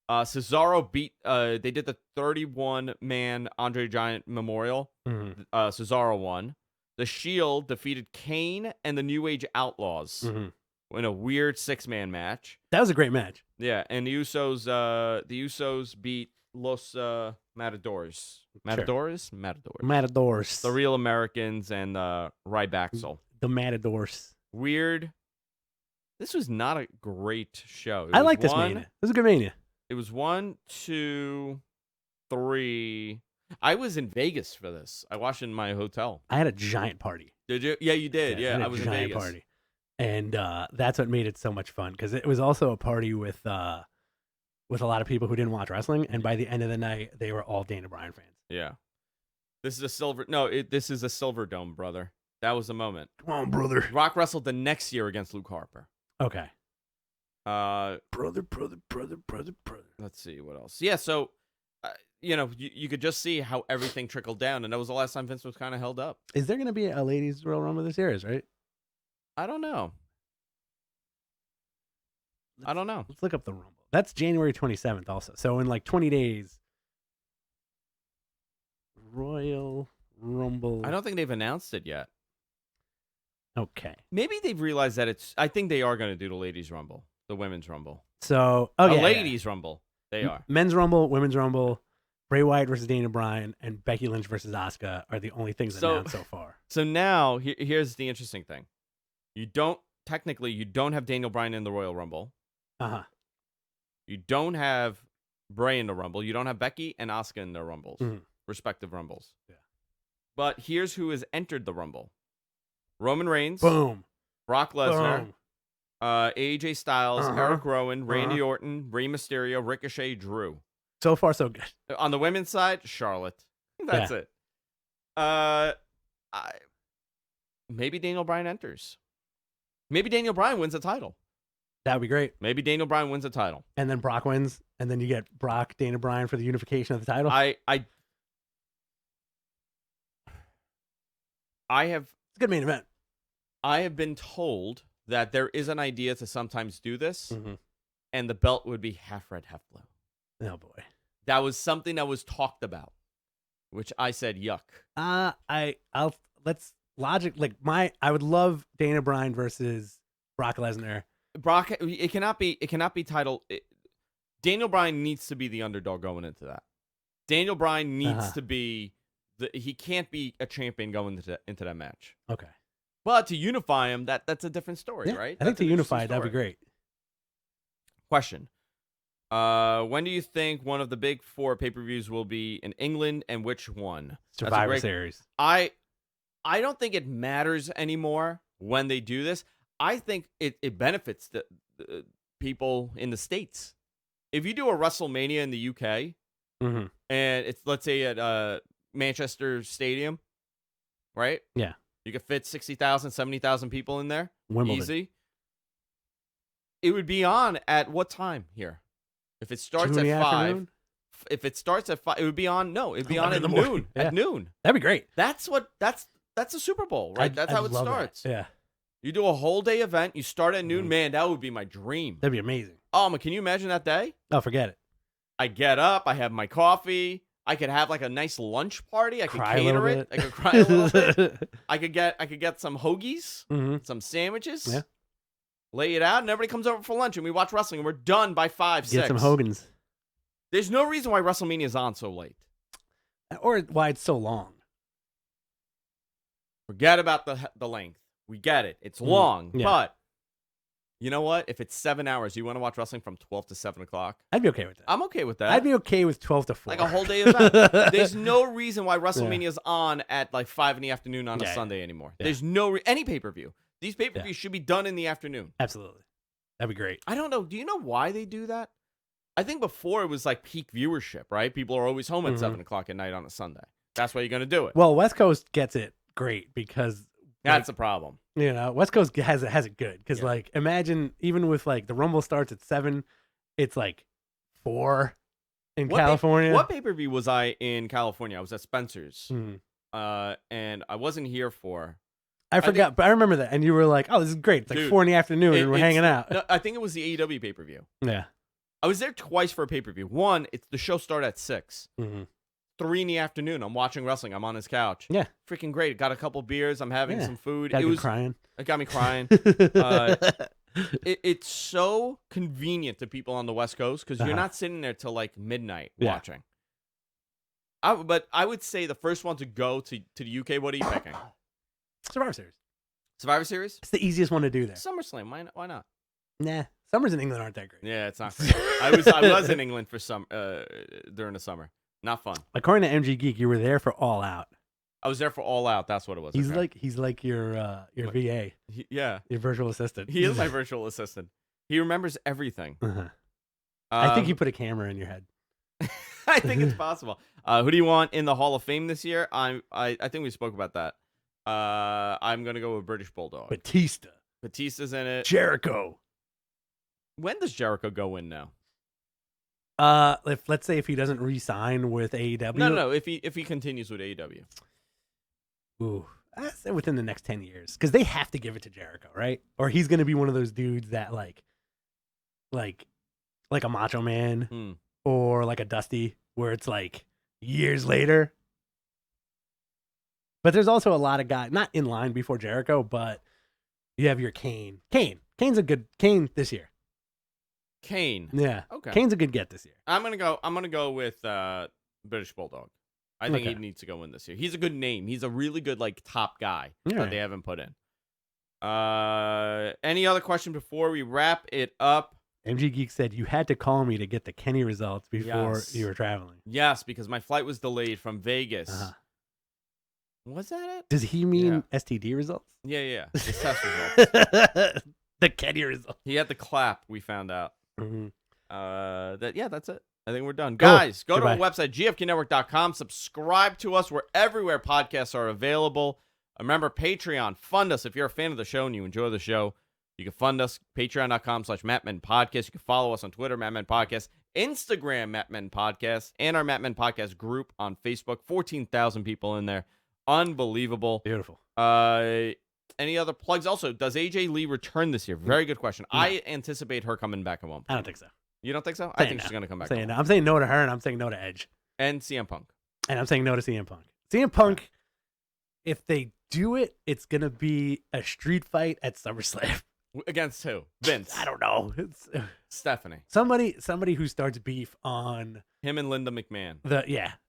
Cesaro beat. They did the 31-man Andre Giant Memorial. Cesaro won. The Shield defeated Kane and the New Age Outlaws in a weird 6-man match. That was a great match. Yeah, and the Usos beat Los Matadors. Matadors. The The Real Americans and Rybacksel. The Matadors. Weird. This was not a great show. I like this Mania. This was a good Mania. It was 1, 2, 3. I was in Vegas for this. I watched it in my hotel. I had a giant party. Did you? Yeah, you did. Yeah, I was in giant Vegas. Party. And that's what made it so much fun, because it was also a party with a lot of people who didn't watch wrestling, and by the end of the night, they were all Daniel Bryan fans. Yeah. This is a silver Dome, brother. That was the moment. Come on, brother. Rock wrestled the next year against Luke Harper. Okay. Brother. Let's see what else. Yeah, so you could just see how everything trickled down, and that was the last time Vince was kind of held up. Is there going to be a ladies' Royal Rumble this year? Right? I don't know. Let's look up the Rumble. That's January 27th, also. So in like 20 days, Royal Rumble. I don't think they've announced it yet. Okay. Maybe they've realized that I think they are going to do the ladies' Rumble, the women's Rumble. So, ladies' Rumble. They are. Men's Rumble, women's Rumble, Bray Wyatt versus Daniel Bryan, and Becky Lynch versus Asuka are the only things announced so far. So now, here's the interesting thing. You don't have Daniel Bryan in the Royal Rumble. You don't have Bray in the Rumble. You don't have Becky and Asuka in their Rumbles, respective Rumbles. Yeah. But here's who has entered the Rumble. Roman Reigns. Boom. Brock Lesnar. Boom. AJ Styles, Eric Rowan, Randy Orton, Rey Mysterio, Ricochet, Drew. So far, so good. On the women's side, Charlotte. That's it. Maybe Daniel Bryan enters. Maybe Daniel Bryan wins the title. That would be great. Maybe Daniel Bryan wins the title. And then Brock wins, and then you get Brock, Daniel Bryan for the unification of the title. It's a good main event. I have been told that there is an idea to sometimes do this, and the belt would be half red, half blue. Oh boy, that was something that was talked about, which I said yuck. I would love Daniel Bryan versus Brock Lesnar. It cannot be titled. Daniel Bryan needs to be the underdog going into that. Daniel Bryan needs to be he can't be a champion going into that match. Okay. But to unify him, that's a different story, right? I think to unify, that'd be great. Question. When do you think one of the big 4 pay-per-views will be in England, and which one? Survivor Series. I don't think it matters anymore when they do this. I think it benefits the people in the States. If you do a WrestleMania in the UK, and it's, let's say, at Manchester Stadium, right? Yeah. You could fit 60,000, 70,000 people in there. Wimbledon. Easy. It would be on at what time here? If it starts 2 in at the 5. afternoon? If it starts at 5, it would be on. No, it'd be on 11 at in the morning. noon. Yeah. At noon. That'd be great. That's the Super Bowl, right? That's how it love that. starts. Yeah. You do a whole day event. You start at noon. Man, that would be my dream. That'd be amazing. Oh, can you imagine that day? Oh, forget it. I get up. I have my coffee. I could have like a nice lunch party. I could Cry a cater little it. bit. I could cry a little bit. I could get some hoagies, some sandwiches. Yeah. Lay it out, and everybody comes over for lunch, and we watch wrestling, and we're done by 5, 6. Get some Hogans. There's no reason why WrestleMania is on so late. Or why it's so long. Forget about the length. We get it. It's long, yeah. but you know what? If it's 7 hours, you want to watch wrestling from 12 to 7 o'clock? I'd be okay with that. I'm okay with that. I'd be okay with 12 to 4. Like a whole day event. There's no reason why WrestleMania is on at like 5 in the afternoon on a Sunday anymore. Yeah. There's no any pay-per-view. These pay-per-views should be done in the afternoon. Absolutely. That'd be great. I don't know. Do you know why they do that? I think before it was like peak viewership, right? People are always home at 7 o'clock at night on a Sunday. That's why you're going to do it. Well, West Coast gets it great because That's the problem. You know, West Coast has it good because like imagine even with like the Rumble starts at 7, it's like 4 in California. What pay-per-view was I in California? I was at Spencer's, Mhm. and I wasn't here for. I forgot, but I remember that, and you were like, "Oh, this is great! It's like Dude, 4 in the afternoon, and we're hanging out." No, I think it was the AEW pay-per-view. Yeah. I was there twice for a pay-per-view. One, the show started at 6. 3 in the afternoon, I'm watching wrestling. I'm on his couch. Yeah. Freaking great. Got a couple beers. I'm having some food. It was crying. It got me crying. It's so convenient to people on the West Coast because you're not sitting there till like midnight watching. But I would say the first one to go to the UK. What are you picking? Survivor Series. Survivor Series? It's the easiest one to do there. SummerSlam. Why not? Nah. Summers in England aren't that great. Yeah, it's not great. I was in England for during the summer. Not fun. According to MG Geek, you were there for All Out. I was there for All Out. That's what it was. He's like your VA. Yeah. Your virtual assistant. He is my virtual assistant. He remembers everything. I think he put a camera in your head. I think it's possible. Who do you want in the Hall of Fame this year? I think we spoke about that. I'm gonna go with British Bulldog. Batista's in it. Jericho. When does Jericho go in now? Let's say if he doesn't re-sign with AEW. No. If he continues with AEW. Ooh, I'd say within the next 10 years, because they have to give it to Jericho, right? Or he's gonna be one of those dudes that like a Macho Man or like a Dusty, where it's like years later. But there's also a lot of guys not in line before Jericho, but you have your Kane. Kane's a good Kane this year. Kane. Yeah. Okay. Kane's a good get this year. I'm gonna go with British Bulldog. I think he needs to go in this year. He's a good name. He's a really good like top guy that they haven't put in. Any other question before we wrap it up? MG Geek said you had to call me to get the Kenny results before you were traveling. Yes, because my flight was delayed from Vegas. Was that it? Does he mean STD results? Yeah. His test results. The Kenny results. He had the clap, we found out. That's it. I think we're done. Cool. Guys, go Goodbye. to our website, gfknetwork.com. Subscribe to us. We're everywhere podcasts are available. Remember, Patreon. Fund us. If you're a fan of the show and you enjoy the show, you can fund us. Patreon.com/MattMenPodcast. You can follow us on Twitter, MattMenPodcast. Instagram, MattMenPodcast. And our Mattmen Podcast group on Facebook. 14,000 people in there. Unbelievable. Beautiful. Any other plugs? Also, does AJ Lee return this year? Very good question. No. I anticipate her coming back at one point. I don't think so. You don't think so? I think she's going to come back. I'm saying no to her, and I'm saying no to Edge. And CM Punk. And I'm saying no to CM Punk. CM Punk, if they do it, it's going to be a street fight at SummerSlam. Against who? Vince. I don't know. It's Stephanie. Somebody who starts beef on him and Linda McMahon.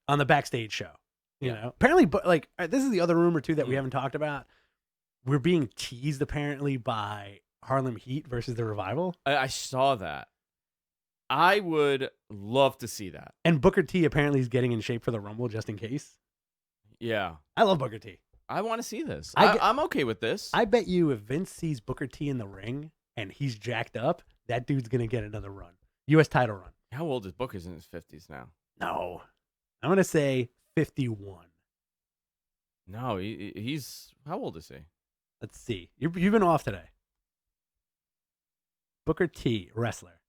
On the backstage show. You know, apparently, but like this is the other rumor too that we haven't talked about. We're being teased apparently by Harlem Heat versus the Revival. I saw that. I would love to see that. And Booker T apparently is getting in shape for the Rumble just in case. Yeah. I love Booker T. I want to see this. I'm okay with this. I bet you if Vince sees Booker T in the ring and he's jacked up, that dude's going to get another run. U.S. title run. How old is Booker's in his 50s now? No. I'm going to say 51. No, he's how old is he? Let's see. You've been off today. Booker T, wrestler.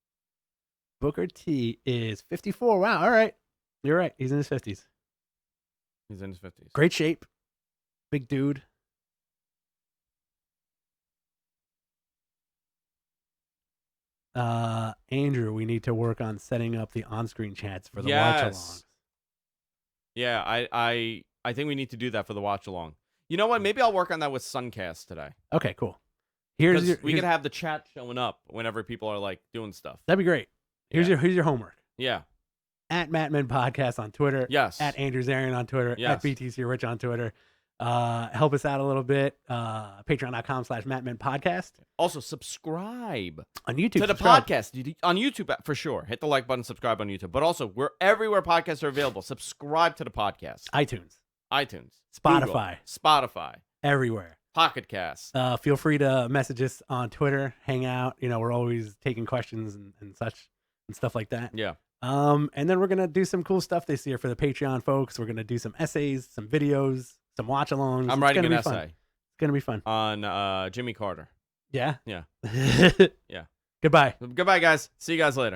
Booker T is 54. Wow. All right. You're right. He's in his 50s. He's in his 50s. Great shape. Big dude. Andrew, we need to work on setting up the on-screen chats for the watch-alongs. Yeah, I think we need to do that for the watch-along. You know what? Maybe I'll work on that with Suncast today. Okay, cool. We could have the chat showing up whenever people are like doing stuff. That'd be great. Here's your homework. Yeah. At Mattman Podcast on Twitter. Yes. At Andrew Zarian on Twitter. Yes. At BTC Rich on Twitter. Help us out a little bit. Patreon.com/Mattman Podcast. Also, subscribe on YouTube to the podcast on YouTube for sure. Hit the like button, subscribe on YouTube. But also, we're everywhere podcasts are available. Subscribe to the podcast. iTunes, Spotify, Google, everywhere. Pocket Cast. Feel free to message us on Twitter. Hang out. We're always taking questions and such and stuff like that. Yeah. And then we're gonna do some cool stuff this year for the Patreon folks. We're gonna do some essays, some videos, some watch-alongs. I'm writing an essay. Fun. It's gonna be fun on Jimmy Carter. Yeah. Yeah. Yeah. Goodbye. Goodbye, guys. See you guys later.